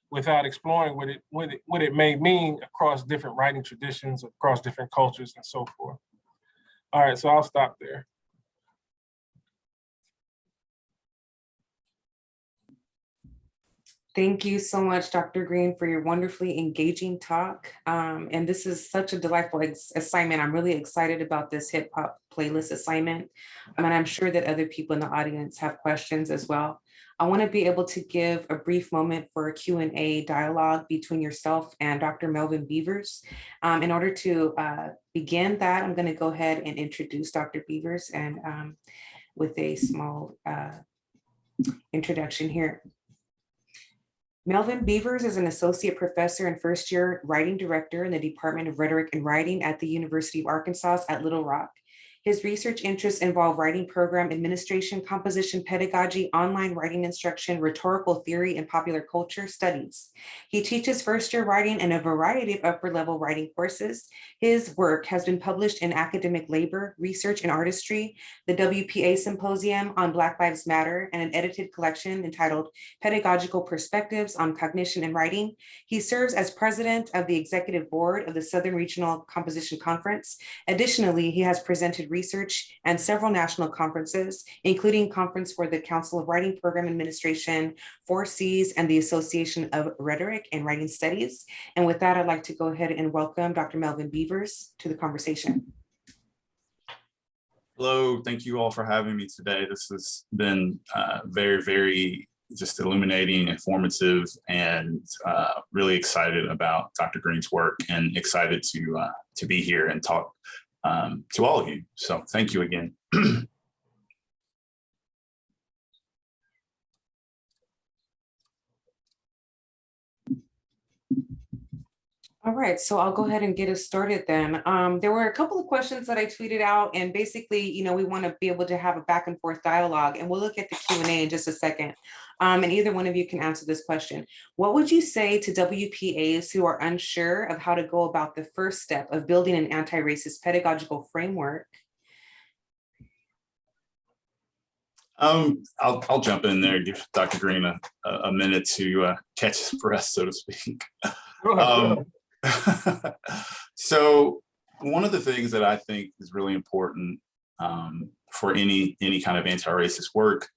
Speaker 3: without exploring what it may mean across different writing traditions, across different cultures, and so forth. All right, so I'll stop there.
Speaker 2: Thank you so much, Dr. Green, for your wonderfully engaging talk. And this is such a delightful assignment. I'm really excited about this hip hop playlist assignment. And I'm sure that other people in the audience have questions as well. I want to be able to give a brief moment for a Q&A dialogue between yourself and Dr. Melvin Beavers. In order to begin that, I'm going to go ahead and introduce Dr. Beavers and with a small introduction here. Melvin Beavers is an associate professor and first-year writing director in the Department of Rhetoric and Writing at the University of Arkansas at Little Rock. His research interests involve writing program administration, composition, pedagogy, online writing instruction, rhetorical theory, and popular culture studies. He teaches first-year writing and a variety of upper-level writing courses. His work has been published in Academic Labor, Research and Artistry, the WPA Symposium on Black Lives Matter, and an edited collection entitled Pedagogical Perspectives on Cognition and Writing. He serves as president of the executive board of the Southern Regional Composition Conference. Additionally, he has presented research and several national conferences, including Conference for the Council of Writing Program Administration, 4Cs, and the Association of Rhetoric and Writing Studies. And with that, I'd like to go ahead and welcome Dr. Melvin Beavers to the conversation.
Speaker 4: Hello, thank you all for having me today. This has been very, very just illuminating, informative, and really excited about Dr. Green's work and excited to be here and talk to all of you. So thank you again.
Speaker 2: All right, so I'll go ahead and get us started then. There were a couple of questions that I tweeted out, and basically, we want to be able to have a back and forth dialogue, and we'll look at the Q&A in just a second. And either one of you can answer this question. What would you say to WPAs who are unsure of how to go about the first step of building an anti-racist pedagogical framework?
Speaker 4: I'll jump in there and give Dr. Green a minute to catch his breath, so to speak. So one of the things that I think is really important for any kind of anti-racist work,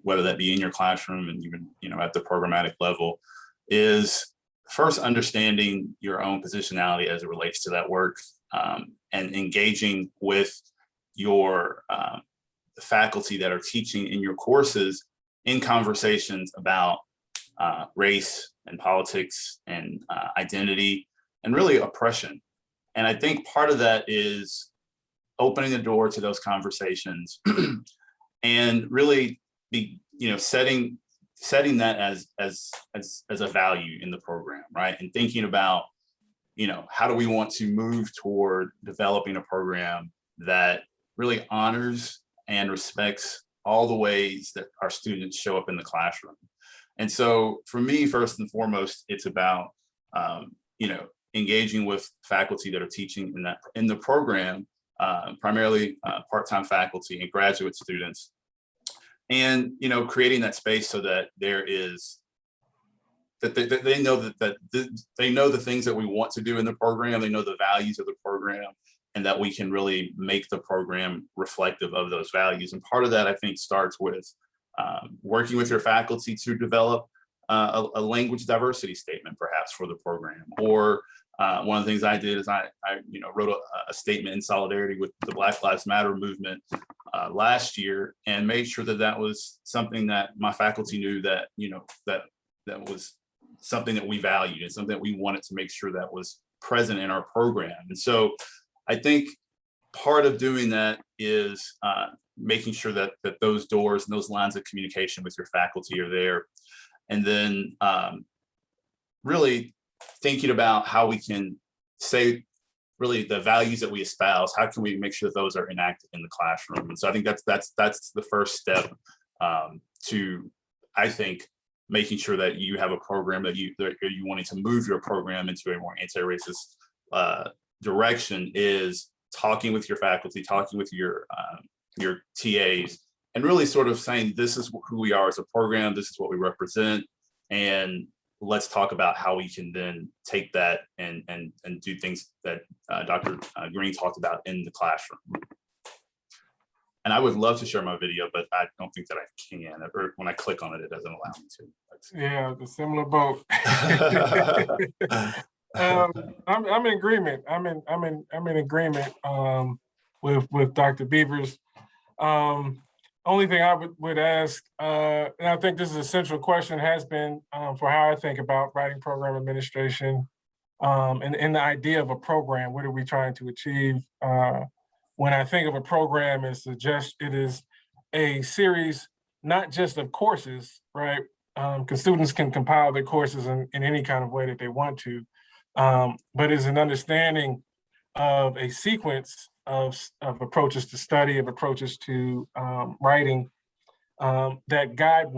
Speaker 4: whether that be in your classroom and even at the programmatic level, is first understanding your own positionality as it relates to that work, and engaging with your faculty that are teaching in your courses in conversations about race and politics and identity and really oppression. And I think part of that is opening the door to those conversations and really be, setting that as a value in the program, right? And thinking about, how do we want to move toward developing a program that really honors and respects all the ways that our students show up in the classroom. And so for me, first and foremost, it's about, engaging with faculty that are teaching in the program, primarily part-time faculty and graduate students, and, creating that space so that there is, that they know that they know the things that we want to do in the program, they know the values of the program, and that we can really make the program reflective of those values. And part of that, I think, starts with working with your faculty to develop a language diversity statement, perhaps, for the program. Or one of the things I did is I wrote a statement in solidarity with the Black Lives Matter movement last year, and made sure that that was something that my faculty knew that, that was something that we valued and something that we wanted to make sure that was present in our program. And so I think part of doing that is making sure that those doors and those lines of communication with your faculty are there. And then really thinking about how we can say really the values that we espouse, how can we make sure that those are enacted in the classroom? And so I think that's the first step to, I think, making sure that you have a program that you wanting to move your program into a more anti-racist direction is talking with your faculty, talking with your TAs, and really sort of saying, this is who we are as a program, this is what we represent, and let's talk about how we can then take that and do things that Dr. Green talked about in the classroom. And I would love to share my video, but I don't think that I can, or when I click on it, it doesn't allow me to.
Speaker 3: Yeah, the similar boat. I'm in agreement. I'm in agreement with Dr. Beavers. Only thing I would ask, and I think this is a central question, has been for how I think about writing program administration, and the idea of a program. What are we trying to achieve? When I think of a program, it is a series, not just of courses, right? Because students can compile their courses in any kind of way that they want to, but is an understanding of a sequence of approaches to study, of approaches to writing, that guides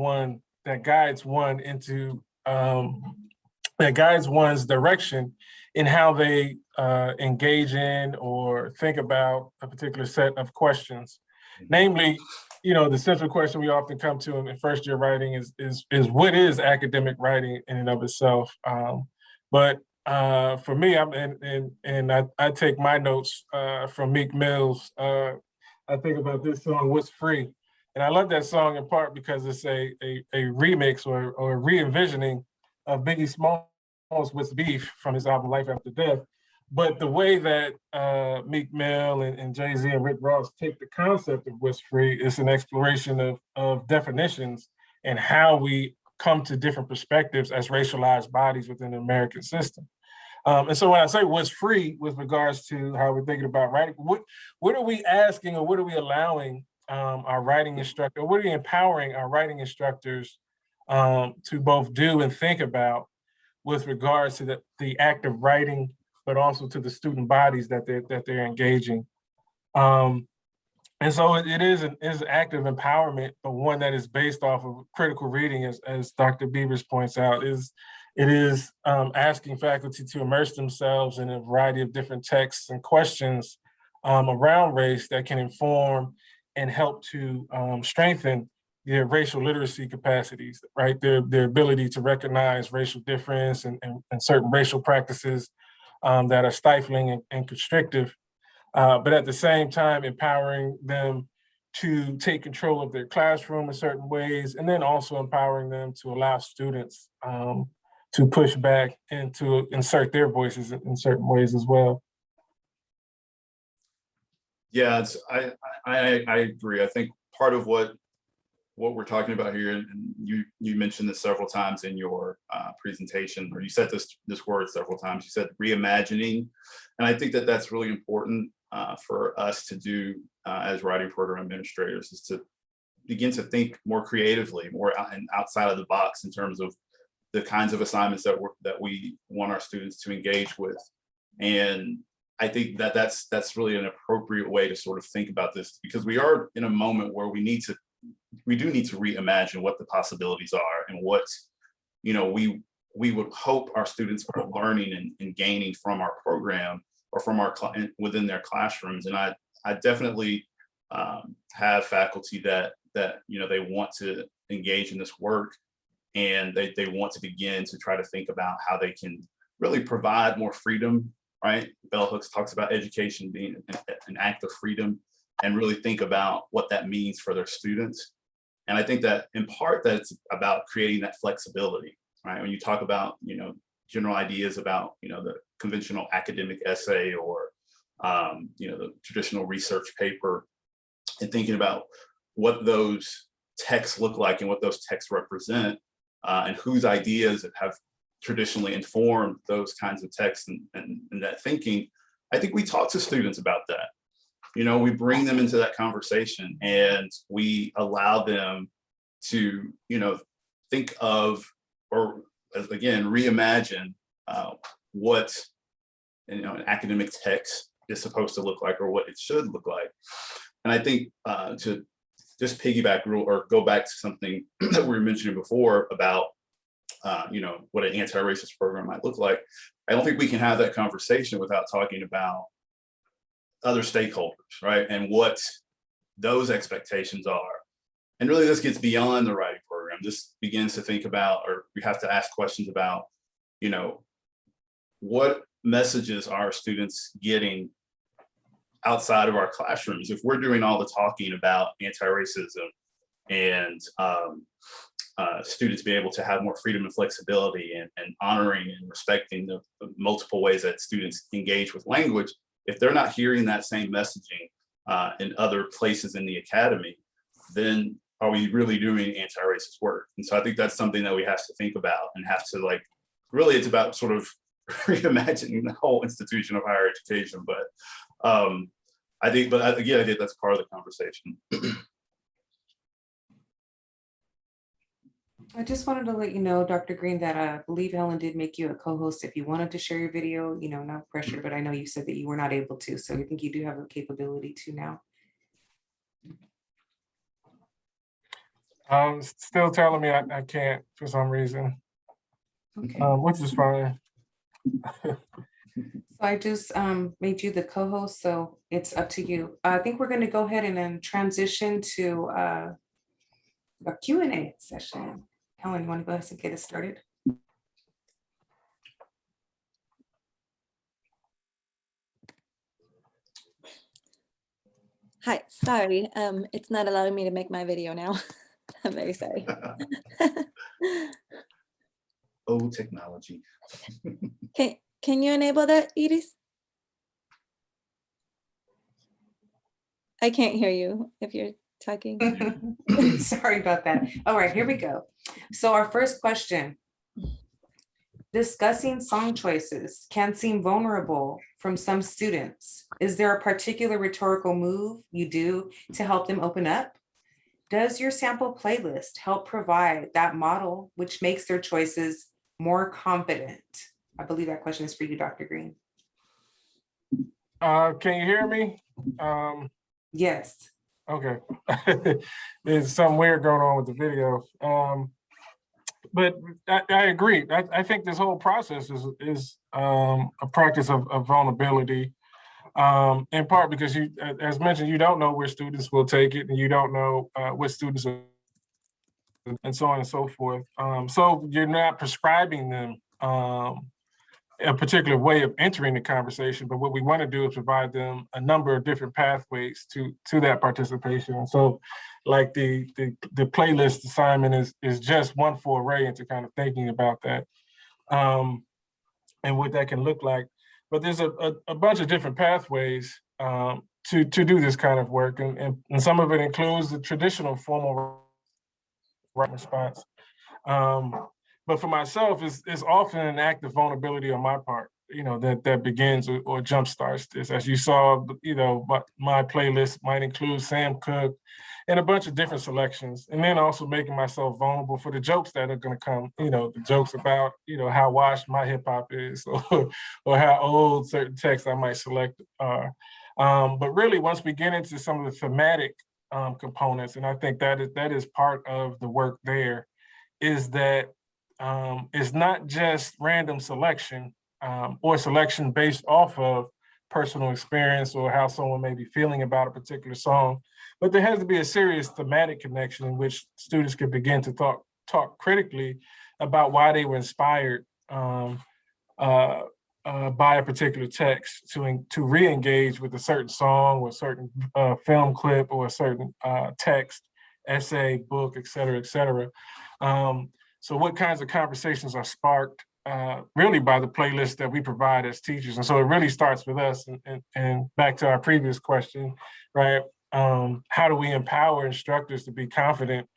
Speaker 3: one's direction in how they engage in or think about a particular set of questions. Namely, the central question we often come to in first year writing is what is academic writing in and of itself? But for me, I take my notes from Meek Mill's. I think about this song, "What's Free," and I love that song in part because it's a remix or a re-envisioning of Biggie Smalls' "What's Beef" from his album Life After Death. But the way that Meek Mill and Jay-Z and Rick Ross take the concept of what's free is an exploration of definitions and how we come to different perspectives as racialized bodies within the American system. And so when I say what's free with regards to how we're thinking about writing, what are we asking or what are we allowing our writing instructor, or what are we empowering our writing instructors to both do and think about with regards to the act of writing, but also to the student bodies that they're engaging. And so it is an active empowerment, but one that is based off of critical reading, as Dr. Beavers points out, it is asking faculty to immerse themselves in a variety of different texts and questions around race that can inform and help to strengthen their racial literacy capacities, right? Their ability to recognize racial difference and certain racial practices that are stifling and constrictive, but at the same time empowering them to take control of their classroom in certain ways, and then also empowering them to allow students to push back and to insert their voices in certain ways as well.
Speaker 4: Yeah, I agree. I think part of what we're talking about here, and you mentioned this several times in your presentation, or you said this word several times. You said reimagining, and I think that that's really important for us to do as writing program administrators, is to begin to think more creatively, more outside of the box in terms of the kinds of assignments that we want our students to engage with. And I think that that's really an appropriate way to sort of think about this, because we are in a moment where we do need to reimagine what the possibilities are and what we would hope our students are learning and gaining from our program or from within their classrooms. And I definitely have faculty that they want to engage in this work, and they want to begin to try to think about how they can really provide more freedom, right? Bell Hooks talks about education being an act of freedom, and really think about what that means for their students. And I think that in part that's about creating that flexibility, right? When you talk about, general ideas about, the conventional academic essay or, the traditional research paper, and thinking about what those texts look like and what those texts represent, and whose ideas have traditionally informed those kinds of texts and that thinking. I think we talk to students about that. We bring them into that conversation, and we allow them to, think of, or again, reimagine what an academic text is supposed to look like, or what it should look like. And I think to just piggyback or go back to something that we were mentioning before about what an anti-racist program might look like. I don't think we can have that conversation without talking about other stakeholders, right? And what those expectations are. And really this gets beyond the writing program. This begins to think about, or we have to ask questions about, what messages are students getting outside of our classrooms? If we're doing all the talking about anti-racism and students being able to have more freedom and flexibility and honoring and respecting the multiple ways that students engage with language, if they're not hearing that same messaging in other places in the academy, then are we really doing anti-racist work? And so I think that's something that we have to think about and have to really it's about sort of reimagining the whole institution of higher education. But I think that's part of the conversation.
Speaker 2: I just wanted to let you know, Dr. Green, that I believe Helen did make you a co-host if you wanted to share your video, not pressure, but I know you said that you were not able to. So I think you do have a capability to now.
Speaker 3: Still telling me I can't for some reason,
Speaker 2: Okay.
Speaker 3: which is fine.
Speaker 2: So I just made you the co-host, so it's up to you. I think we're going to go ahead and then transition to a Q&A session. Helen, you want to go ahead and get us started?
Speaker 1: Hi, sorry, it's not allowing me to make my video now. I'm very sorry.
Speaker 4: Oh, technology.
Speaker 1: Can you enable that, Edith? I can't hear you if you're talking.
Speaker 2: Sorry about that. All right, here we go. So our first question. Discussing song choices can seem vulnerable from some students. Is there a particular rhetorical move you do to help them open up? Does your sample playlist help provide that model which makes their choices more confident? I believe that question is for you, Dr. Green.
Speaker 3: Can you hear me?
Speaker 2: Yes.
Speaker 3: Okay. There's something weird going on with the video. But I agree. I think this whole process is a practice of vulnerability, in part because you, as mentioned, you don't know where students will take it, and you don't know what students are, and so on and so forth. So you're not prescribing them a particular way of entering the conversation, but what we want to do is provide them a number of different pathways to that participation. And so, like the playlist assignment is just one foray into kind of thinking about that, and what that can look like. But there's a bunch of different pathways to do this kind of work, and some of it includes the traditional formal response. But for myself, it's often an act of vulnerability on my part, that begins or jumpstarts this. As you saw, my playlist might include Sam Cooke and a bunch of different selections, and then also making myself vulnerable for the jokes that are going to come, the jokes about, how washed my hip hop is, or how old certain texts I might select are. But really, once we get into some of the thematic components, and I think that is part of the work there, is that it's not just random selection or selection based off of personal experience or how someone may be feeling about a particular song, but there has to be a serious thematic connection in which students can begin to talk critically about why they were inspired by a particular text to re-engage with a certain song or a certain film clip or a certain text, essay, book, et cetera, et cetera. So what kinds of conversations are sparked really by the playlist that we provide as teachers? And so it really starts with us, and back to our previous question, right? How do we empower instructors to be confident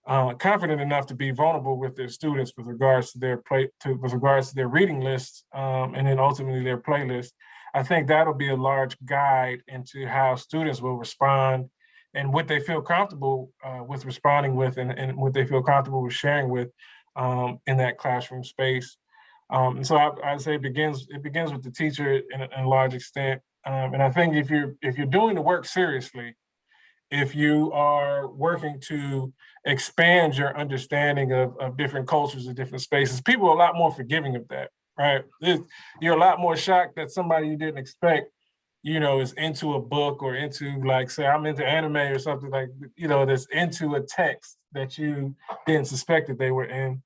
Speaker 3: enough to be vulnerable with their students with regards to their reading lists, and then ultimately their playlist? I think that'll be a large guide into how students will respond and what they feel comfortable with responding with, and what they feel comfortable with sharing with in that classroom space. And so I'd say it begins with the teacher in a large extent. And I think if you're doing the work seriously, if you are working to expand your understanding of different cultures and different spaces, people are a lot more forgiving of that, right? You're a lot more shocked that somebody you didn't expect, is into a book or into, like, say, I'm into anime or something, like, that's into a text that you didn't suspect that they were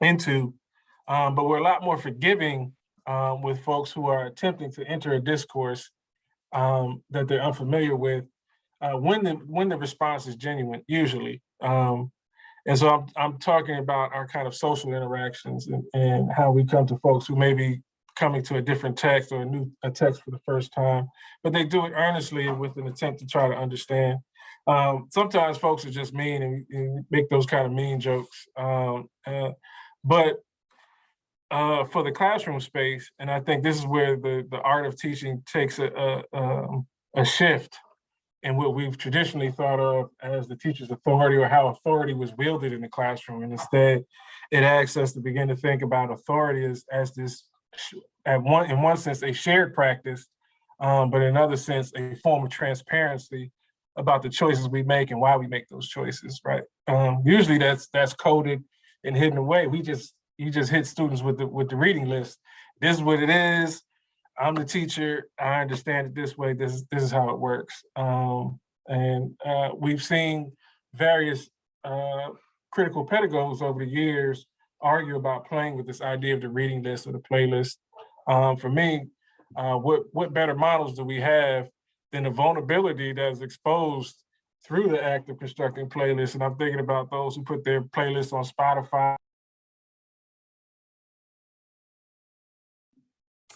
Speaker 3: into. But we're a lot more forgiving with folks who are attempting to enter a discourse that they're unfamiliar with, when the response is genuine, usually. And so I'm talking about our kind of social interactions and how we come to folks who may be coming to a different text or a text for the first time, but they do it earnestly with an attempt to try to understand. Sometimes folks are just mean and make those kind of mean jokes. But for the classroom space, and I think this is where the art of teaching takes a shift in what we've traditionally thought of as the teacher's authority, or how authority was wielded in the classroom. And instead, it asks us to begin to think about authority as this, in one sense, a shared practice, but in another sense, a form of transparency about the choices we make and why we make those choices, right? Usually that's coded and hidden away. You just hit students with the reading list. This is what it is. I'm the teacher. I understand it this way. This is how it works. And we've seen various critical pedagogues over the years argue about playing with this idea of the reading list or the playlist. For me, what better models do we have than the vulnerability that is exposed through the act of constructing playlists? And I'm thinking about those who put their playlists on Spotify.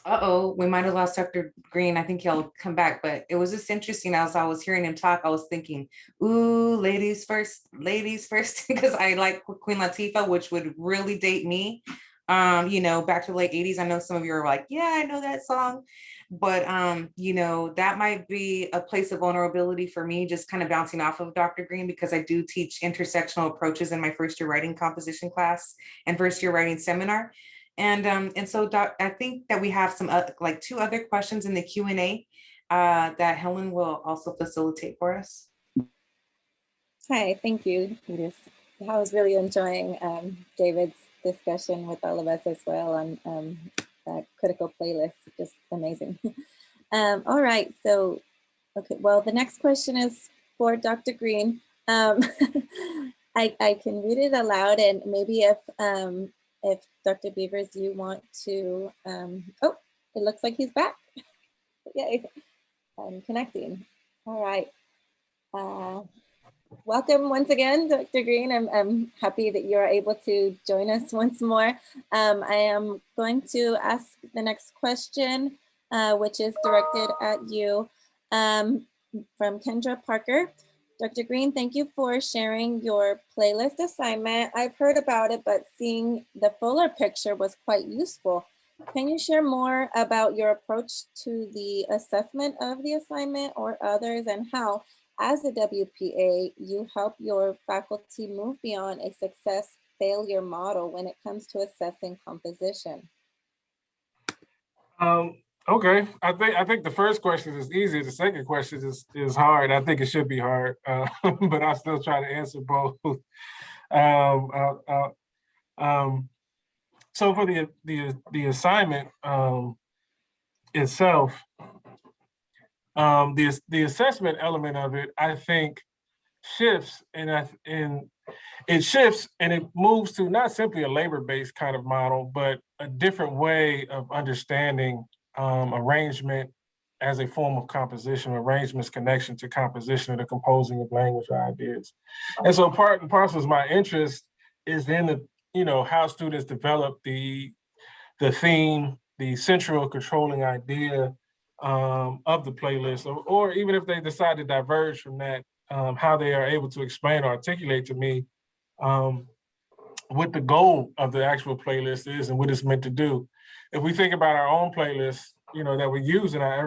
Speaker 2: Uh-oh, we might have lost Dr. Green. I think he'll come back, but it was just interesting. As I was hearing him talk, I was thinking, ooh, ladies first, because I like Queen Latifah, which would really date me. Back to the late 80s. I know some of you are like, yeah, I know that song. But that might be a place of vulnerability for me, just kind of bouncing off of Dr. Green, because I do teach intersectional approaches in my first year writing composition class and first year writing seminar. And so I think that we have some two other questions in the Q&A that Helen will also facilitate for us.
Speaker 1: Hi, thank you, Edith. I was really enjoying David's discussion with all of us as well on that critical playlist, just amazing. All right, so, okay, well, the next question is for Dr. Green. I can read it aloud, and maybe if Dr. Beavers, you want to, oh, it looks like he's back. Yay, I'm connecting. All right. Welcome once again, Dr. Green. I'm happy that you're able to join us once more. I am going to ask the next question, which is directed at you, from Kendra Parker. Dr. Green, thank you for sharing your playlist assignment. I've heard about it, but seeing the fuller picture was quite useful. Can you share more about your approach to the assessment of the assignment or others, and how, as a WPA, you help your faculty move beyond a success-failure model when it comes to assessing composition?
Speaker 3: Okay, I think the first question is easy. The second question is hard. I think it should be hard, but I'll still try to answer both. So for the assignment itself, the assessment element of it, I think, shifts, and it moves to not simply a labor-based kind of model, but a different way of understanding arrangement as a form of composition, arrangement's connection to composition and the composing of language or ideas. And so part and parcel of my interest is in how students develop the theme, the central controlling idea of the playlist, or even if they decide to diverge from that, how they are able to explain or articulate to me what the goal of the actual playlist is and what it's meant to do. If we think about our own playlists, that we use in our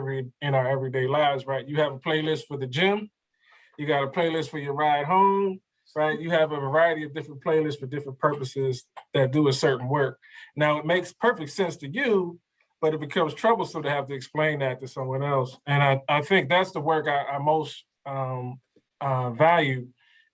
Speaker 3: everyday lives, right? You have a playlist for the gym, you got a playlist for your ride home, right? You have a variety of different playlists for different purposes that do a certain work. Now, it makes perfect sense to you, but it becomes troublesome to have to explain that to someone else. And I think that's the work I most value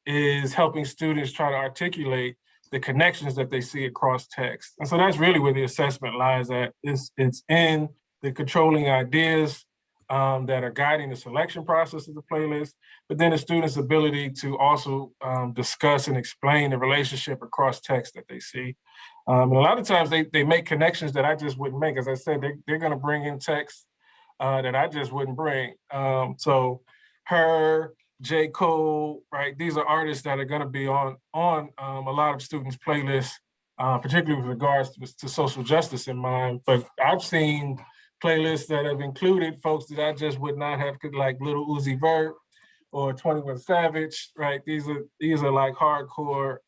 Speaker 3: is helping students try to articulate the connections that they see across text. And so that's really where the assessment lies at. It's in the controlling ideas that are guiding the selection process of the playlist, but then the student's ability to also discuss and explain the relationship across text that they see. And a lot of times they make connections that I just wouldn't make. As I said, they're going to bring in text that I just wouldn't bring. So her, J. Cole, right? These are artists that are going to be on a lot of students' playlists, particularly with regards to social justice in mind. But I've seen playlists that have included folks that I just would not have, like Little Uzi Vert or 21 Savage, right? These are like hardcore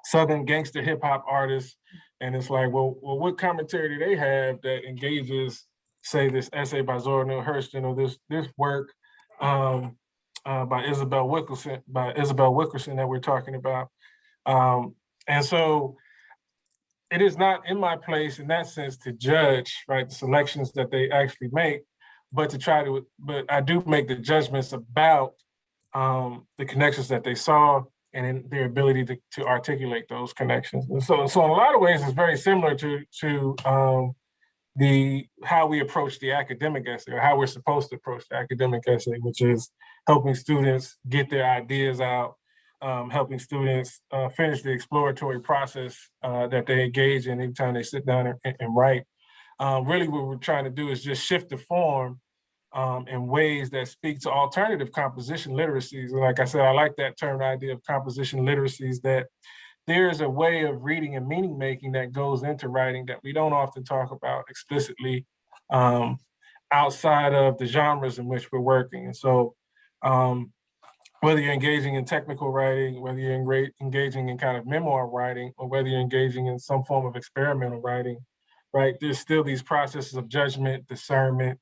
Speaker 3: Southern gangster hip hop artists. And it's like, well, what commentary do they have that engages, say, this essay by Zora Neale Hurston or this work by Isabel Wilkerson that we're talking about. And so it is not in my place in that sense to judge, right, the selections that they actually make, but I do make the judgments about the connections that they saw and in their ability to articulate those connections. And so in a lot of ways, it's very similar to how we approach the academic essay, or how we're supposed to approach the academic essay, which is helping students get their ideas out, helping students finish the exploratory process that they engage in every time they sit down and write. Really what we're trying to do is just shift the form in ways that speak to alternative composition literacies. And like I said, I like that term, the idea of composition literacies, that there's a way of reading and meaning making that goes into writing that we don't often talk about explicitly outside of the genres in which we're working. And so whether you're engaging in technical writing, whether you're engaging in kind of memoir writing, or whether you're engaging in some form of experimental writing, right, there's still these processes of judgment, discernment,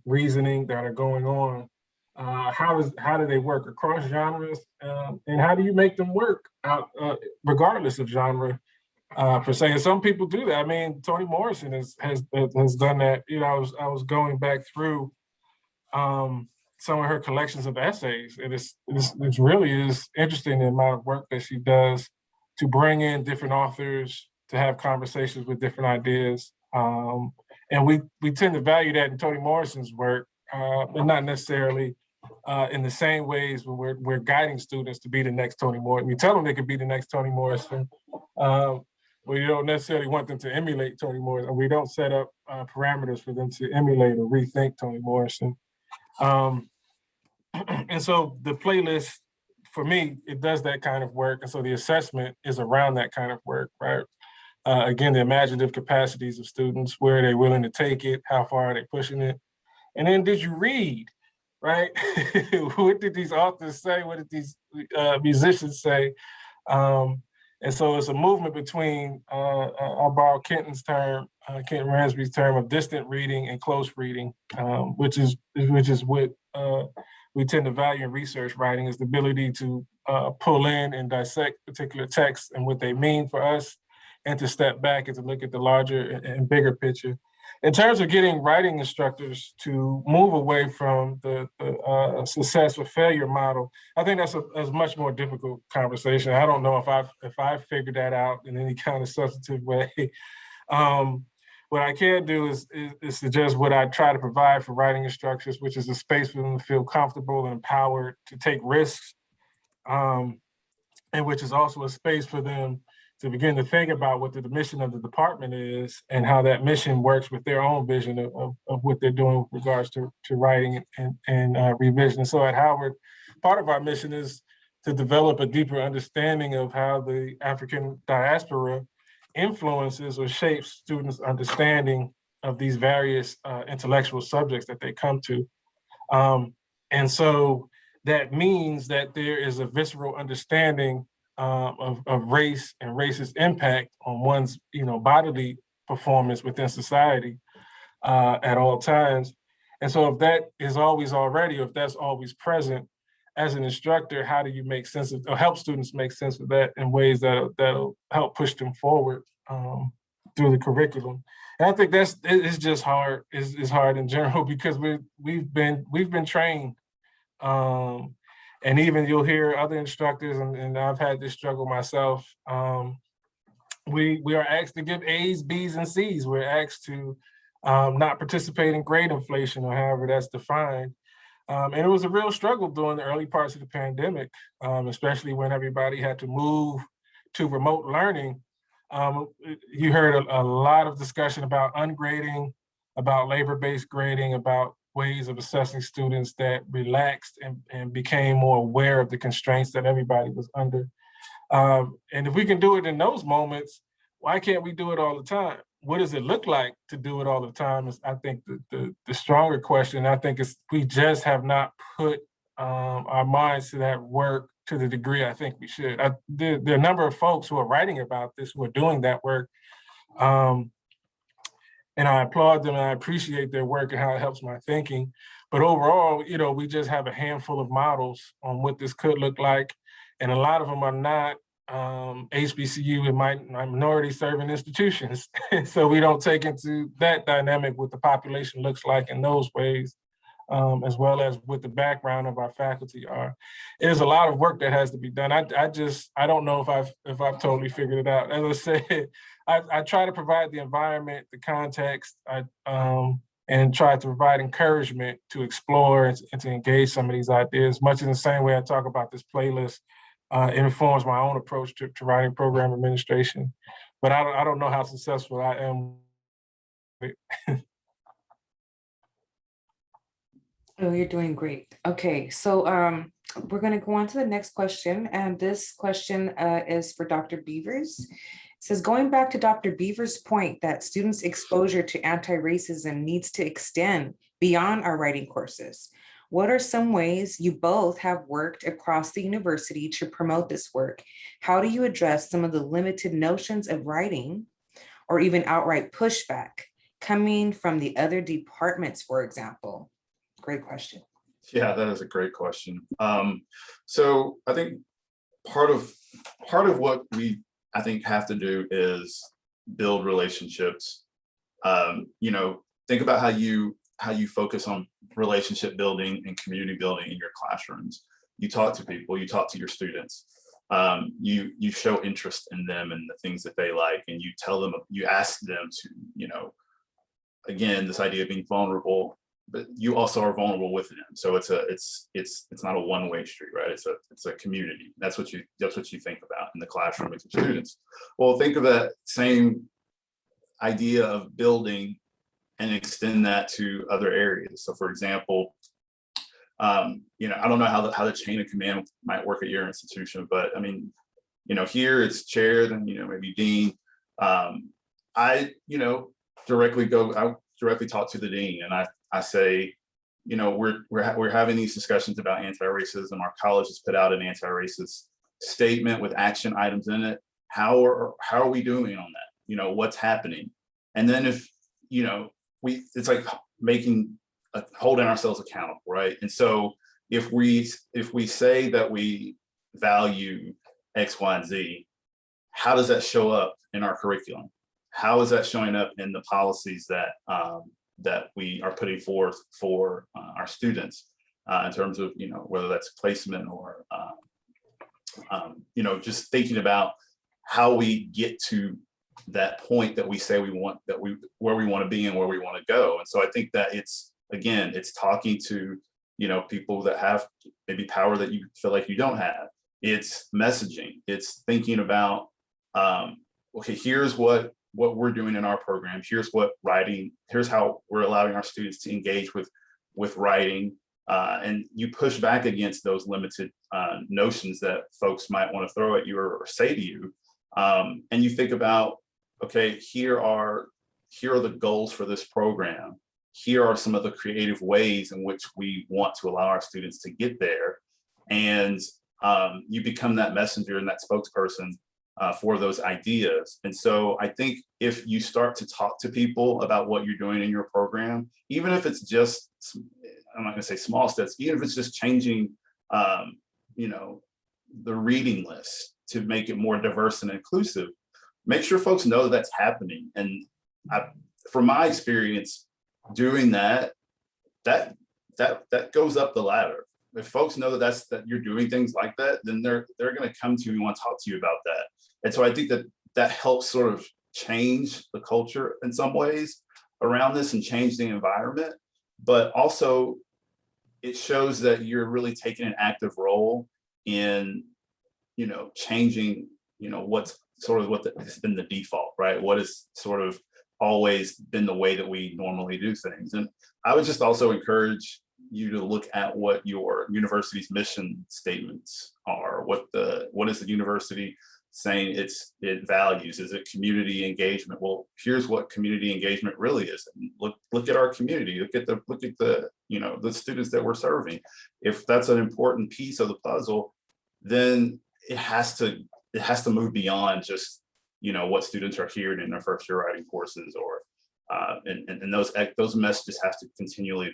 Speaker 3: reasoning that are going on. How do they work across genres, and how do you make them work out regardless of genre per se? And some people do that. I mean, Toni Morrison has done that. You know, I was going back through some of her collections of essays, and it really is interesting the amount of work that she does to bring in different authors to have conversations with different ideas. And we tend to value that in Toni Morrison's work, but not necessarily in the same ways when we're guiding students to be the next Toni Morrison. We tell them they could be the next Toni Morrison. We don't necessarily want them to emulate Toni Morrison. We don't set up parameters for them to emulate or rethink Toni Morrison. And so the playlist, for me, it does that kind of work. And so the assessment is around that kind of work, right? Again, the imaginative capacities of students, where are they willing to take it? How far are they pushing it? And then did you read, right? What did these authors say? What did these musicians say? And so it's a movement between, I'll borrow Kenton Ransby's term of distant reading and close reading, which is what we tend to value in research writing, is the ability to pull in and dissect particular texts and what they mean for us, and to step back and to look at the larger and bigger picture. In terms of getting writing instructors to move away from the success or failure model, I think that's a much more difficult conversation. I don't know if I've figured that out in any kind of substantive way. What I can do is suggest what I try to provide for writing instructors, which is a space for them to feel comfortable and empowered to take risks, and which is also a space for them to begin to think about what the mission of the department is and how that mission works with their own vision of what they're doing with regards to writing and revision. So at Howard, part of our mission is to develop a deeper understanding of how the African diaspora influences or shapes students' understanding of these various intellectual subjects that they come to. And so that means that there is a visceral understanding of race and racist impact on one's bodily performance within society at all times. And so if that is always already, or if that's always present, as an instructor, how do you make sense of, or help students make sense of that in ways that'll help push them forward through the curriculum? And I think it's just hard. It's hard in general because we've been trained And even you'll hear other instructors, and I've had this struggle myself. We are asked to give A's, B's, and C's. We're asked to not participate in grade inflation, or however that's defined. And it was a real struggle during the early parts of the pandemic, especially when everybody had to move to remote learning. You heard a lot of discussion about ungrading, about labor-based grading, about ways of assessing students that relaxed and became more aware of the constraints that everybody was under. And if we can do it in those moments, why can't we do it all the time? What does it look like to do it all the time is, I think, the stronger question. I think it's, we just have not put our minds to that work to the degree I think we should. There are a number of folks who are writing about this, who are doing that work. And I applaud them and I appreciate their work and how it helps my thinking. But overall, you know, we just have a handful of models on what this could look like. And a lot of them are not HBCU and minority serving institutions. So we don't take into that dynamic what the population looks like in those ways, as well as what the background of our faculty are. There's a lot of work that has to be done. I don't know if I've totally figured it out. As I said, I try to provide the environment, the context, and try to provide encouragement to explore and to engage some of these ideas, much in the same way I talk about this playlist. It informs my own approach to writing program administration, but I don't know how successful I am.
Speaker 2: Oh, you're doing great. Okay, so we're going to go on to the next question, and this question is for Dr. Beavers. It says, going back to Dr. Beavers' point that students' exposure to anti-racism needs to extend beyond our writing courses, what are some ways you both have worked across the university to promote this work? How do you address some of the limited notions of writing or even outright pushback coming from the other departments, for example? Great question.
Speaker 4: Yeah, that is a great question. So I think part of what we have to do is build relationships. You know, think about how you focus on relationship building and community building in your classrooms. You talk to people, you talk to your students, you show interest in them and the things that they like, and you tell them, you ask them to, you know, again, this idea of being vulnerable, but you also are vulnerable with them. So it's not a one-way street, right? It's a community. That's what you think about in the classroom with your students. Well, think of that same idea of building and extend that to other areas. So for example, you know, I don't know how the chain of command might work at your institution, but I mean, you know, here it's chair, then, you know, maybe dean. I directly talk to the dean, and I say, you know, we're having these discussions about anti-racism. Our college has put out an anti-racist statement with action items in it. How are we doing on that? You know, what's happening? And then if, you know, it's like holding ourselves accountable, right? And so if we say that we value X, Y, and Z, how does that show up in our curriculum? How is that showing up in the policies that we are putting forth for our students in terms of, you know, whether that's placement or, you know, just thinking about how we get to that point that we say we want, where we want to be and where we want to go. And so I think that it's talking to, you know, people that have maybe power that you feel like you don't have. It's messaging. It's thinking about, okay, here's what we're doing in our program. Here's how we're allowing our students to engage with writing. And you push back against those limited notions that folks might want to throw at you or say to you. And you think about, okay, here are the goals for this program. Here are some of the creative ways in which we want to allow our students to get there. And you become that messenger and that spokesperson for those ideas. And so I think if you start to talk to people about what you're doing in your program, even if it's just, I'm not gonna say small steps, even if it's just changing, you know, the reading list to make it more diverse and inclusive, make sure folks know that that's happening. And from my experience doing that goes up the ladder. if folks know that you're doing things like that, then they're going to come to you and want to talk to you about that. And so I think that helps sort of change the culture in some ways around this and change the environment. But also it shows that you're really taking an active role in, changing, what's sort of has been the default, right? What has sort of always been the way that we normally do things. And I would just also encourage you to look at what your university's mission statements are. What is the university saying it values? Is it community engagement? Well, here's what community engagement really is. And look at our community. Look at the the students that we're serving. If that's an important piece of the puzzle, then it has to move beyond just what students are hearing in their first year writing courses, or and those messages have to continually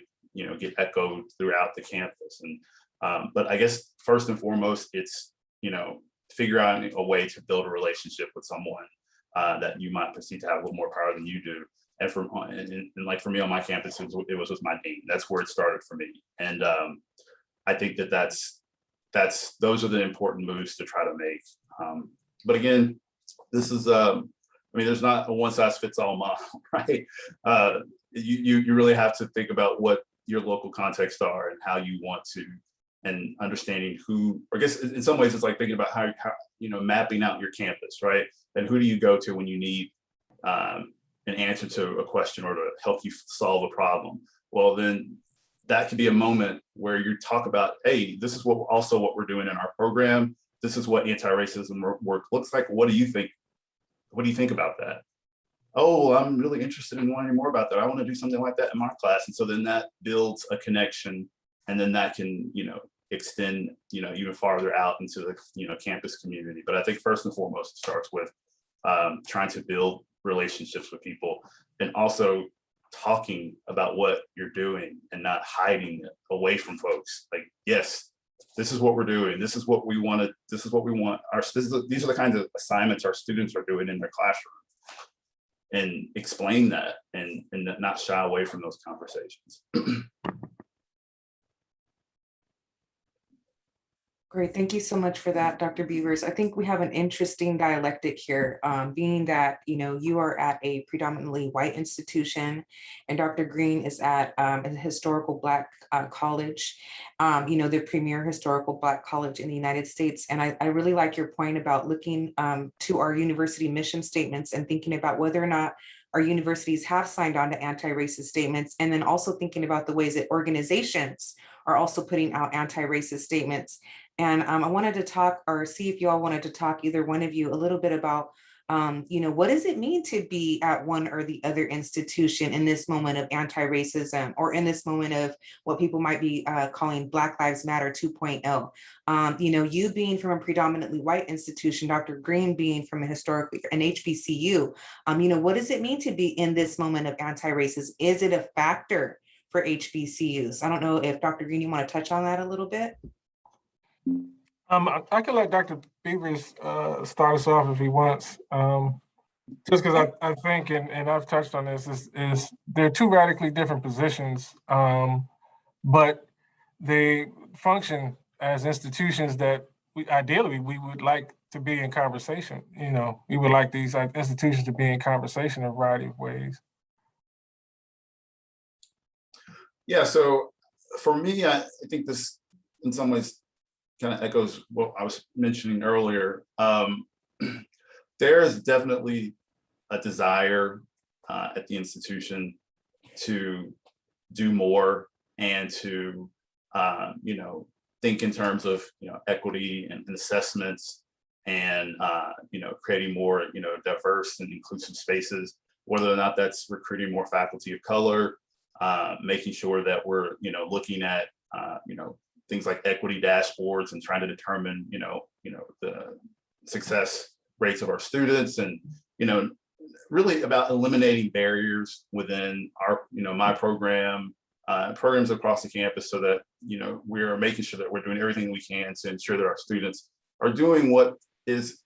Speaker 4: get echoed throughout the campus. And but I guess first and foremost, it's figure out a way to build a relationship with someone that you might perceive to have a little more power than you do. And like for me on my campus, it was with my dean. That's where it started for me. And I think those are the important moves to try to make. But again, this is there's not a one size fits all model, right? You really have to think about what your local contexts are and how you want to, and understanding who, I guess in some ways it's like thinking about how mapping out your campus, right? And who do you go to when you need an answer to a question or to help you solve a problem? Well, then that could be a moment where you talk about, hey, this is what we're doing in our program. This is what anti-racism work looks like. What do you think? What do you think about that? Oh, I'm really interested in learning more about that. I want to do something like that in my class. And so then that builds a connection, and then that can, extend, even farther out into the, campus community. But I think first and foremost, it starts with trying to build relationships with people, and also talking about what you're doing and not hiding it away from folks. Like, yes, this is what we're doing. This is what we want. These are the kinds of assignments our students are doing in their classroom, and explain that and not shy away from those conversations.
Speaker 2: Great, thank you so much for that, Dr. Beavers. I think we have an interesting dialectic here, being that, you are at a predominantly white institution, and Dr. Green is at a historical Black college, the premier historical Black college in the United States. And I really like your point about looking to our university mission statements and thinking about whether or not our universities have signed on to anti-racist statements, and then also thinking about the ways that organizations are also putting out anti-racist statements. And I wanted to talk, or see if you all wanted to talk, either one of you, a little bit about, what does it mean to be at one or the other institution in this moment of anti-racism, or in this moment of what people might be calling Black Lives Matter 2.0. You being from a predominantly white institution, Dr. Green being from an HBCU, what does it mean to be in this moment of anti-racism? Is it a factor for HBCUs? I don't know if Dr. Green, you want to touch on that a little bit?
Speaker 3: I can let Dr. Beavers start us off if he wants. Just because I think, and I've touched on this, is they're two radically different positions, but they function as institutions that ideally we would like to be in conversation. We would like these institutions to be in conversation in a variety of ways.
Speaker 4: Yeah, so for me, I think this in some ways kind of echoes what I was mentioning earlier. There is definitely a desire at the institution to do more and to think in terms of equity and assessments, and creating more diverse and inclusive spaces, whether or not that's recruiting more faculty of color, making sure that we're looking at things like equity dashboards and trying to determine, the success rates of our students, and, really about eliminating barriers within our, my program, programs across the campus, so that, we are making sure that we're doing everything we can to ensure that our students are doing what is,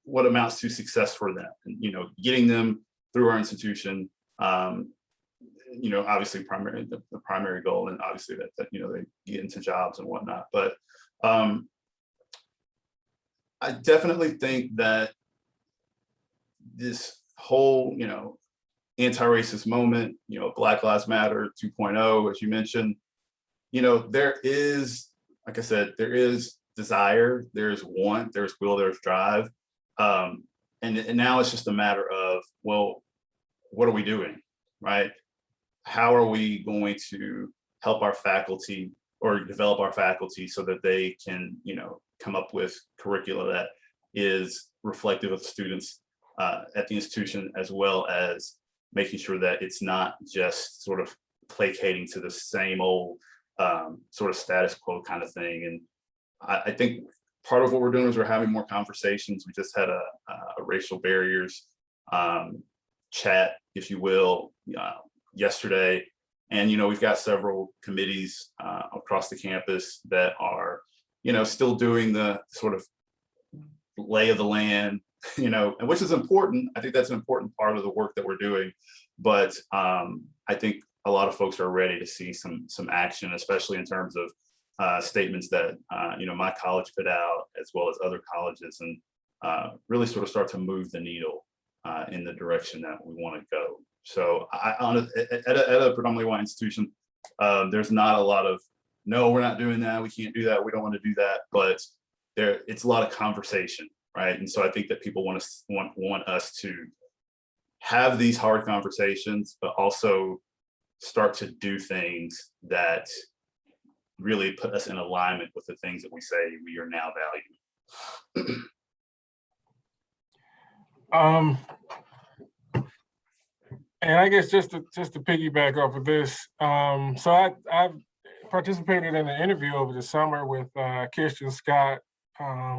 Speaker 4: what amounts to success for them, and, getting them through our institution obviously the primary goal, and obviously that they get into jobs and whatnot. But I definitely think that this whole, anti-racist moment, Black Lives Matter 2.0, as you mentioned, there is, like I said, there is desire, there's want, there's will, there's drive. And now it's just a matter of, well, what are we doing, right? How are we going to help our faculty or develop our faculty so that they can, come up with curricula that is reflective of the students at the institution, as well as making sure that it's not just sort of placating to the same old sort of status quo kind of thing. And I think part of what we're doing is we're having more conversations. We just had a racial barriers chat, if you will, yesterday. And, we've got several committees across the campus that are, still doing the sort of lay of the land, and which is important. I think that's an important part of the work that we're doing. But I think a lot of folks are ready to see some action, especially in terms of statements that, my college put out, as well as other colleges, and really sort of start to move the needle in the direction that we want to go. So at a predominantly white institution, there's not a lot of, no, we're not doing that, we can't do that, we don't want to do that, but it's a lot of conversation, right? And so I think that people want us to have these hard conversations, but also start to do things that really put us in alignment with the things that we say we are now valuing.
Speaker 3: And I guess just to piggyback off of this, so I've participated in an interview over the summer with Kirsten Scott,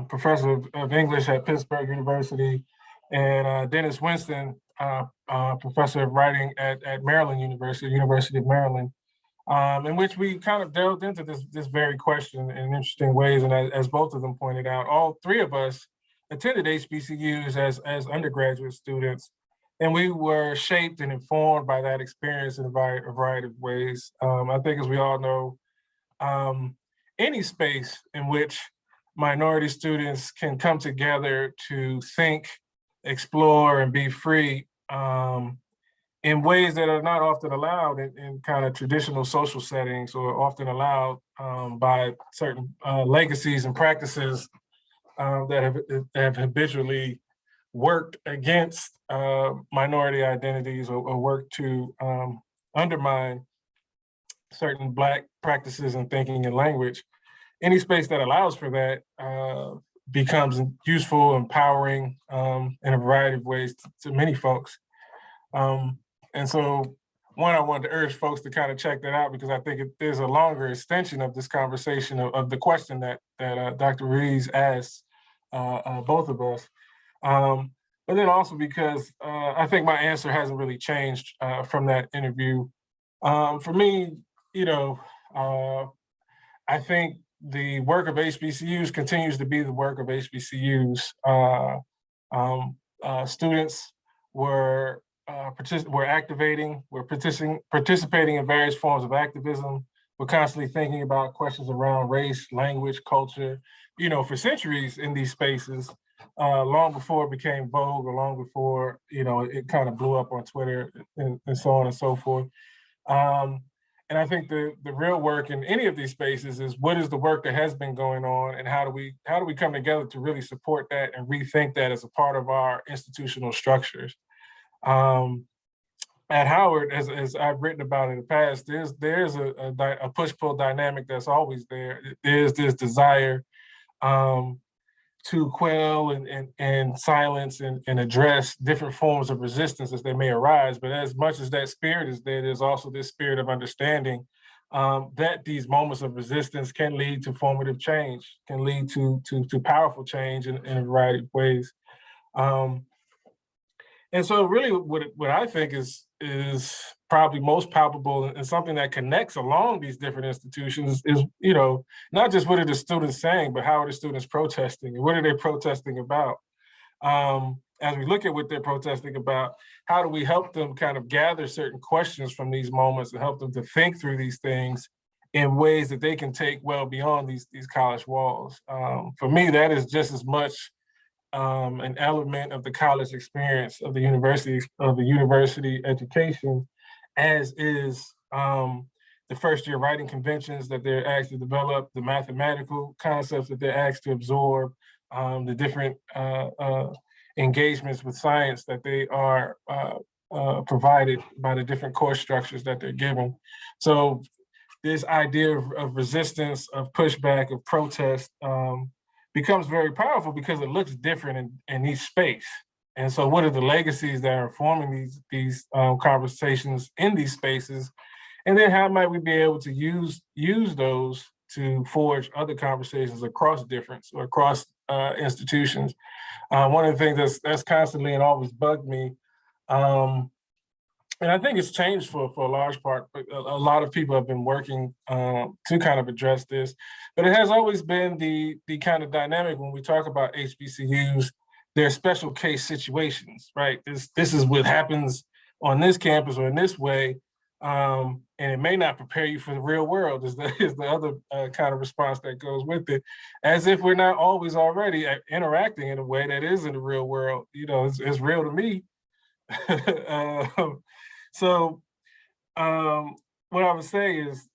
Speaker 3: professor of English at Pittsburgh University, and Dennis Winston, professor of writing at Maryland University of Maryland, in which we kind of delved into this very question in interesting ways. And as both of them pointed out, all three of us attended HBCUs as undergraduate students. And we were shaped and informed by that experience in a variety of ways. I think, as we all know, any space in which minority students can come together to think, explore, and be free in ways that are not often allowed in kind of traditional social settings, or often allowed by certain legacies and practices that have habitually worked against minority identities, or worked to undermine certain Black practices and thinking and language. Any space that allows for that becomes useful, empowering in a variety of ways to many folks. And so, I wanted to urge folks to kind of check that out, because I think there's a longer extension of this conversation of the question that Dr. Rees asked both of us. But then also because I think my answer hasn't really changed from that interview. For me, I think the work of HBCUs continues to be the work of HBCUs. Students were activating, we're participating in various forms of activism. We're constantly thinking about questions around race, language, culture, for centuries in these spaces, long before it became vogue, or long before, it kind of blew up on Twitter and so on and so forth. And I think the real work in any of these spaces is, what is the work that has been going on, and how do we come together to really support that and rethink that as a part of our institutional structures. At Howard, as I've written about in the past, there's a push-pull dynamic that's always there. There's this desire to quell and silence and address different forms of resistance as they may arise. But as much as that spirit is there, there's also this spirit of understanding that these moments of resistance can lead to formative change, can lead to powerful change in a variety of ways. And so really what I think is probably most palpable, and something that connects along these different institutions, is, not just what are the students saying, but how are the students protesting, and what are they protesting about? as we look at what they're protesting about, how do we help them kind of gather certain questions from these moments and help them to think through these things in ways that they can take well beyond these college walls. For me, that is just as much an element of the college experience of the university education, as is the first year writing conventions that they're asked to develop, the mathematical concepts that they're asked to absorb, the different engagements with science that they are provided by the different course structures that they're given. So this idea of resistance, of pushback, of protest becomes very powerful because it looks different in each space. And so what are the legacies that are forming these conversations in these spaces? And then how might we be able to use those to forge other conversations across difference or across institutions? One of the things that's constantly and always bugged me, and I think it's changed for a large part, but a lot of people have been working to kind of address this, but it has always been the kind of dynamic when we talk about HBCUs, they're special case situations, right? This is what happens on this campus or in this way, and it may not prepare you for the real world is the other kind of response that goes with it, as if we're not always already interacting in a way that is in the real world. You know, it's real to me. So what I would say is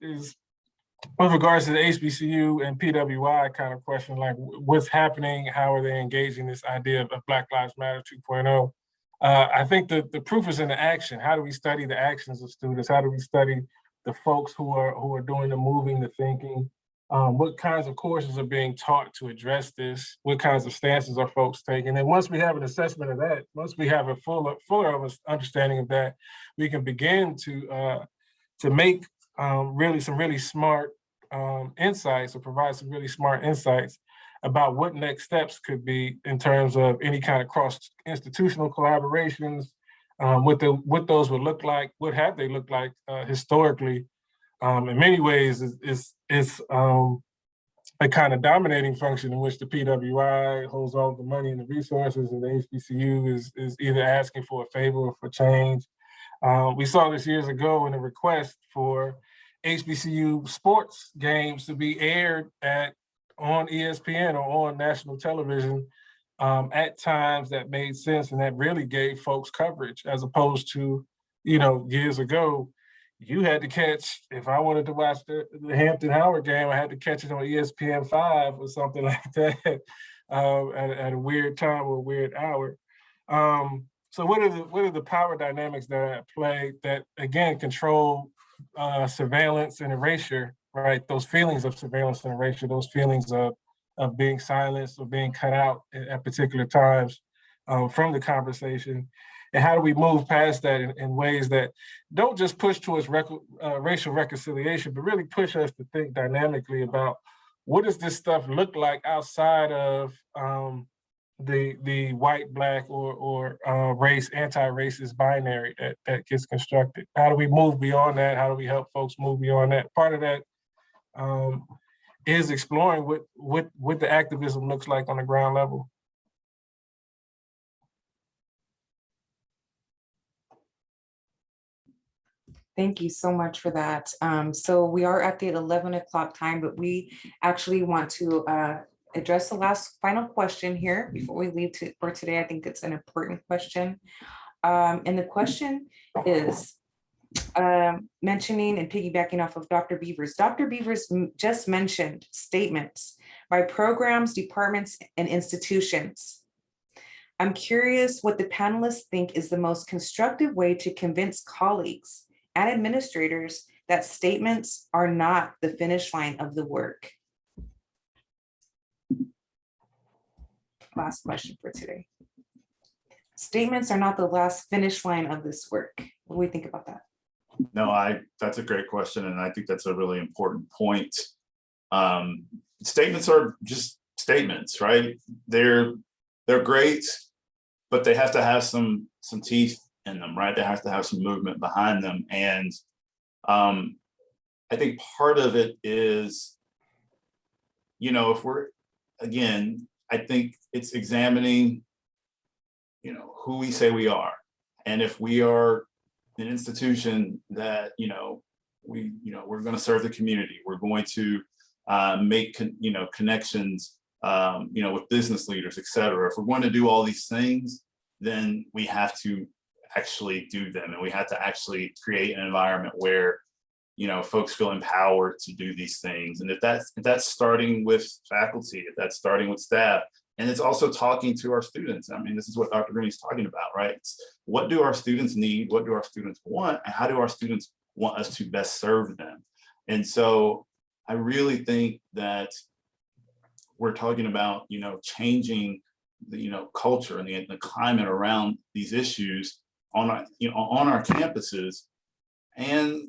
Speaker 3: with regards to the HBCU and PWI kind of question, like what's happening, how are they engaging this idea of Black Lives Matter 2.0? I think the proof is in the action. How do we study the actions of students? How do we study the folks who are doing the moving, the thinking? What kinds of courses are being taught to address this? What kinds of stances are folks taking? And once we have an assessment of that, once we have a fuller understanding of that, we can begin to make some really smart insights, or provide some really smart insights about what next steps could be in terms of any kind of cross-institutional collaborations, what those would look like, what have they looked like historically. In many ways, it's a kind of dominating function in which the PWI holds all the money and the resources, and the HBCU is either asking for a favor or for change. We saw this years ago in a request for HBCU sports games to be aired on ESPN or on national television at times that made sense and that really gave folks coverage, as opposed to, years ago, you had to catch, if I wanted to watch the Hampton Howard game, I had to catch it on ESPN 5 or something like that at a weird time or a weird hour. So what are the power dynamics that are at play that, again, control surveillance and erasure, right? Those feelings of surveillance and erasure, those feelings of being silenced or being cut out at particular times from the conversation. And how do we move past that in ways that don't just push towards racial reconciliation, but really push us to think dynamically about what does this stuff look like outside of the white, black, or race, anti-racist binary that gets constructed? How do we move beyond that? How do we help folks move beyond that? Part of that is exploring what the activism looks like on the ground level.
Speaker 2: Thank you so much for that. So we are at the 11 o'clock time, but we actually want to address the final question here before we leave for today. I think it's an important question. And the question is mentioning and piggybacking off of Dr. Beavers. Dr. Beavers just mentioned statements by programs, departments, and institutions. I'm curious what the panelists think is the most constructive way to convince colleagues and administrators that statements are not the finish line of the work. Last question for today. Statements are not the last finish line of this work. What do we think about that?
Speaker 4: No, that's a great question, and I think that's a really important point. Statements are just statements, right? They're great, but they have to have some teeth in them, right? They have to have some movement behind them. And I think part of it is, if we're, again, I think it's examining who we say we are. And if we are an institution that, we're going to serve the community, we're going to make, connections, with business leaders, et cetera. If we're going to do all these things, then we have to actually do them. And we have to actually create an environment where, folks feel empowered to do these things. And if that's starting with faculty, if that's starting with staff, and it's also talking to our students. I mean, this is what Dr. Green is talking about, right? It's what do our students need? What do our students want? And how do our students want us to best serve them? And so I really think that we're talking about, changing the, culture and the climate around these issues on our campuses. And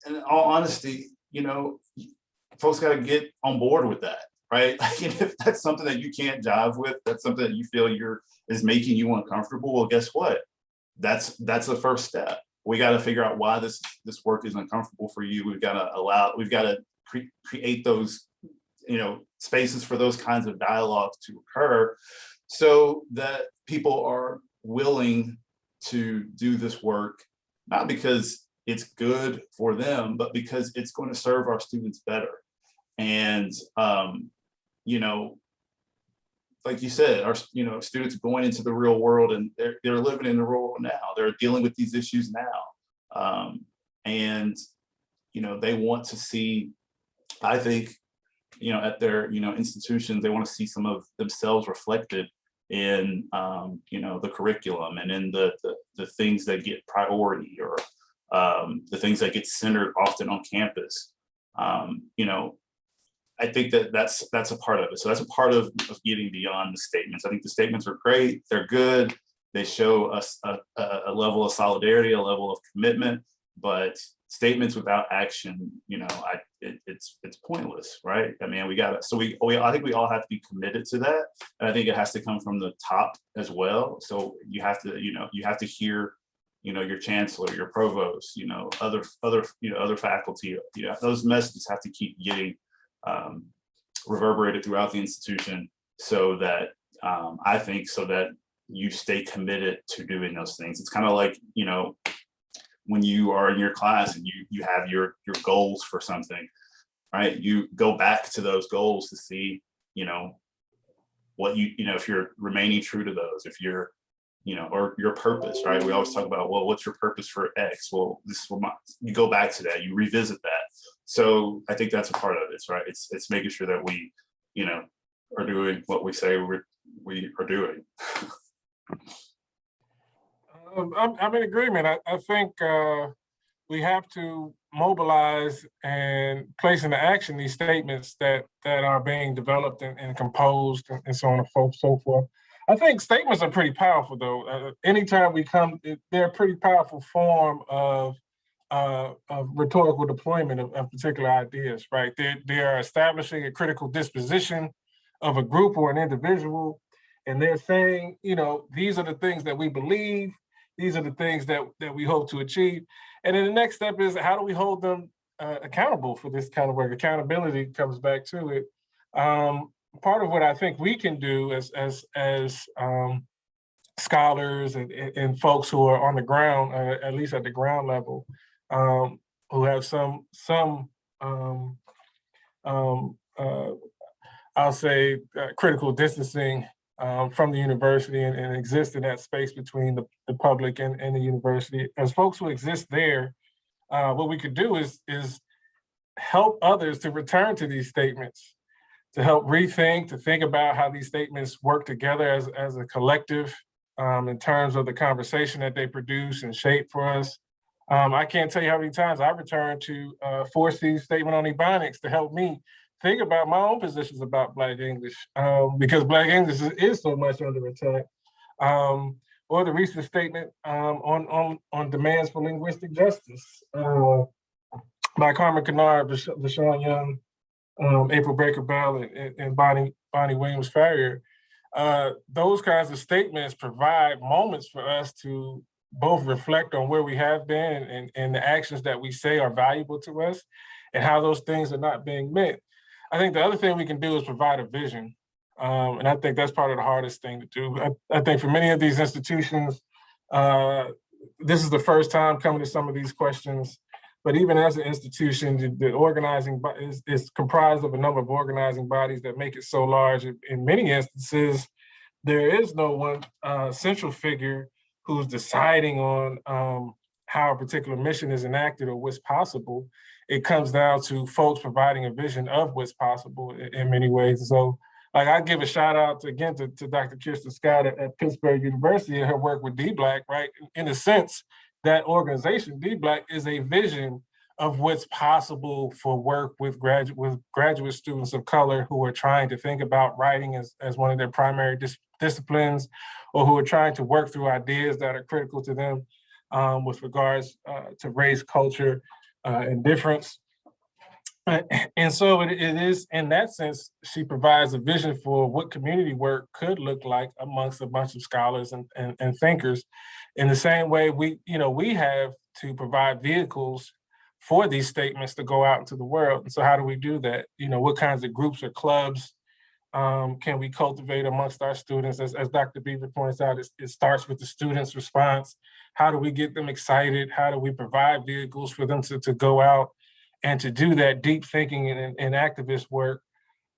Speaker 4: in all honesty, folks got to get on board with that, right? Like, if that's something that you can't jive with, that's something that you feel is making you uncomfortable. Well, guess what? That's the first step. We got to figure out why this work is uncomfortable for you. We've got to create those, spaces for those kinds of dialogues to occur, so that people are willing to do this work, not because it's good for them, but because it's going to serve our students better. And, like you said, our, students going into the real world, and they're living in the real world now. They're dealing with these issues now. And, they want to see, I think, at their, institutions, they want to see some of themselves reflected in, the curriculum and in the things that get priority, or the things that get centered often on campus. I think that's a part of it. So that's a part of getting beyond the statements. I think the statements are great. They're good. They show us a level of solidarity, a level of commitment, but statements without action, it's pointless, right? I mean, I think we all have to be committed to that. And I think it has to come from the top as well. So you have to hear, your chancellor, your provost, other faculty, those messages have to keep getting reverberated throughout the institution, so that so that you stay committed to doing those things. It's kind of like, when you are in your class and you have your goals for something, right? You go back to those goals to see, what if you're remaining true to those, if you're, or your purpose, right? We always talk about, well, what's your purpose for X? Well, this is what you go back to that, you revisit that. So I think that's a part of it, right? It's making sure that we, are doing what we say we are doing.
Speaker 3: I'm in agreement. I think we have to mobilize and place into action these statements that are being developed and composed and so on and so forth. I think statements are pretty powerful, though. Anytime we come, they're a pretty powerful form of rhetorical deployment of particular ideas, right? They are establishing a critical disposition of a group or an individual, and they're saying, these are the things that we believe, these are the things that we hope to achieve. And then the next step is, how do we hold them accountable for this kind of work? Accountability comes back to it. Part of what I think we can do as scholars and folks who are on the ground, at least at the ground level, who have some I'll say critical distancing from the university and exist in that space between the public and the university. As folks who exist there, what we could do is help others to return to these statements, to help rethink, to think about how these statements work together as a collective in terms of the conversation that they produce and shape for us. I can't tell you how many times I returned to Forsey's statement on Ebonics to help me think about my own positions about Black English, because Black English is so much under attack. Or the recent statement on demands for linguistic justice by Carmen Kennard, Vashon Young, April Baker Bell, and Bonnie Williams Farrier. Those kinds of statements provide moments for us to both reflect on where we have been and the actions that we say are valuable to us and how those things are not being met. I think the other thing we can do is provide a vision. And I think that's part of the hardest thing to do. I think for many of these institutions, this is the first time coming to some of these questions. But even as an institution, the organizing is comprised of a number of organizing bodies that make it so large. In many instances, there is no one central figure who's deciding on how a particular mission is enacted or what's possible. It comes down to folks providing a vision of what's possible in many ways. So, like, I give a shout out to Dr. Kirsten Scott at Pittsburgh University and her work with D-Black, right? In a sense, that organization, D-Black, is a vision of what's possible for work with graduate students of color who are trying to think about writing as one of their primary disciplines, or who are trying to work through ideas that are critical to them with regards to race, culture, and difference. And so it is, in that sense, she provides a vision for what community work could look like amongst a bunch of scholars and thinkers. In the same way, we have to provide vehicles for these statements to go out into the world. And so how do we do that? What kinds of groups or clubs can we cultivate amongst our students? As Dr. Beaver points out, it starts with the students' response. How do we get them excited? How do we provide vehicles for them to go out and to do that deep thinking and activist work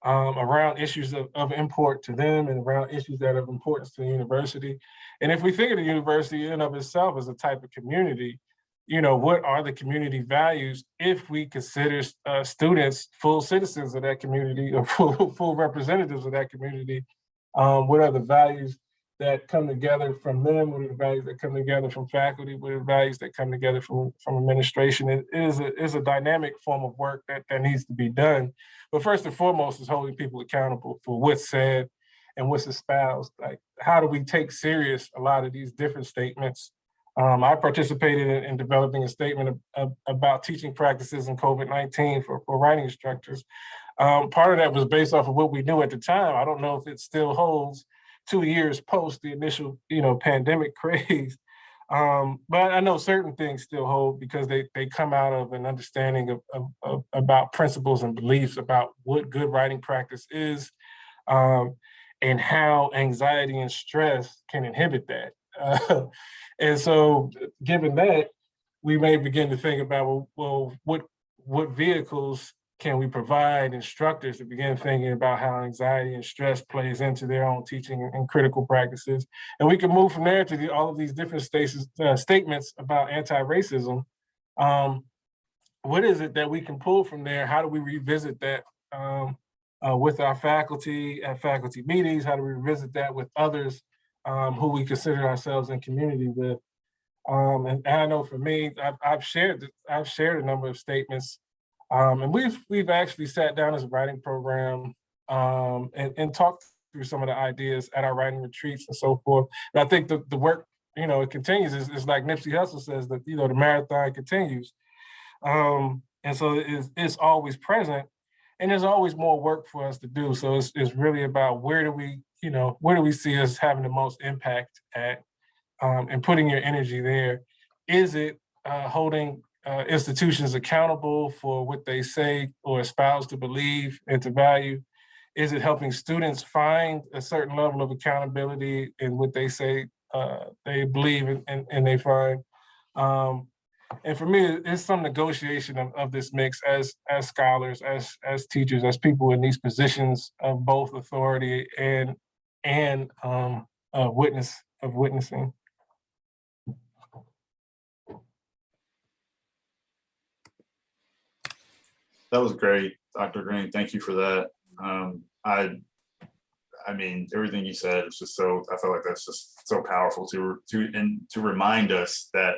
Speaker 3: around issues of import to them and around issues that are of importance to the university? And if we think of the university in and of itself as a type of community, what are the community values if we consider students full citizens of that community or full representatives of that community? What are the values that come together from them? What are the values that come together from faculty? What are the values that come together from administration? It is a dynamic form of work that needs to be done. But first and foremost is holding people accountable for what's said and what's espoused. Like, how do we take serious a lot of these different statements? I participated in developing a statement about teaching practices in COVID-19 for writing instructors. Part of that was based off of what we knew at the time. I don't know if it still holds 2 years post the initial, pandemic craze. But I know certain things still hold because they come out of an understanding of about principles and beliefs about what good writing practice is, and how anxiety and stress can inhibit that. And so, given that, we may begin to think about, well, what vehicles can we provide instructors to begin thinking about how anxiety and stress plays into their own teaching and critical practices? And we can move from there to all of these different statements about anti-racism. What is it that we can pull from there? How do we revisit that with our faculty at faculty meetings? How do we revisit that with others who we consider ourselves in community with? And I know for me, I've shared a number of statements, and we've actually sat down as a writing program and talked through some of the ideas at our writing retreats and so forth. And I think the work, it continues. It's like Nipsey Hussle says that the marathon continues, and so it's always present, and there's always more work for us to do. So it's really about where do we see us having the most impact at, and putting your energy there. Is it holding institutions accountable for what they say or espouse to believe and to value? Is it helping students find a certain level of accountability in what they say they believe and they find? And for me, it's some negotiation of this mix as scholars, as teachers, as people in these positions of both authority and witnessing.
Speaker 4: That was great, Dr. Green. Thank you for that. I mean, everything you said is just so, I feel like that's just so powerful to remind us that,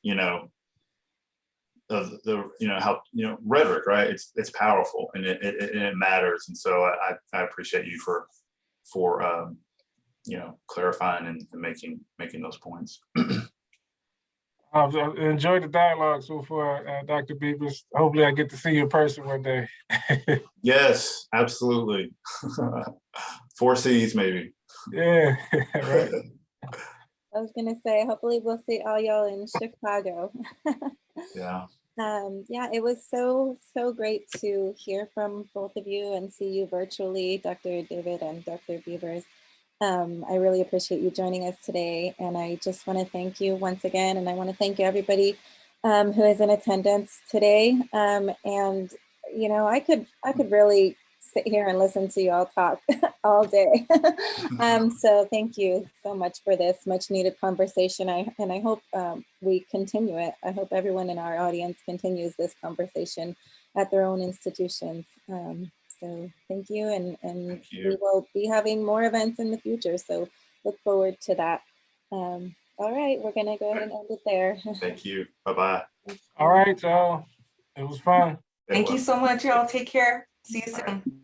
Speaker 4: how, rhetoric, right? It's powerful and it matters. And so I appreciate you for clarifying and making those points.
Speaker 3: I've enjoyed the dialogue so far, Dr. Beavers. Hopefully I get to see you in person one day.
Speaker 4: Yes, absolutely. 4 C's maybe.
Speaker 3: Yeah, right.
Speaker 1: I was gonna say, hopefully we'll see all y'all in Chicago.
Speaker 4: Yeah.
Speaker 1: Yeah, it was so great to hear from both of you and see you virtually, Dr. David and Dr. Beavers. I really appreciate you joining us today, and I just want to thank you once again, and I want to thank everybody who is in attendance today. And you know, I could really sit here and listen to you all talk all day. So thank you so much for this much needed conversation. And I hope we continue it. I hope everyone in our audience continues this conversation at their own institutions. So thank you, and
Speaker 4: Thank you.
Speaker 1: we will be having more events in the future. So look forward to that. All right, we're gonna go ahead and end it there.
Speaker 4: Thank you. Bye-bye.
Speaker 3: All right, y'all. It was fun.
Speaker 2: Thank you so much, y'all. Take care. See you
Speaker 4: All right.
Speaker 2: soon.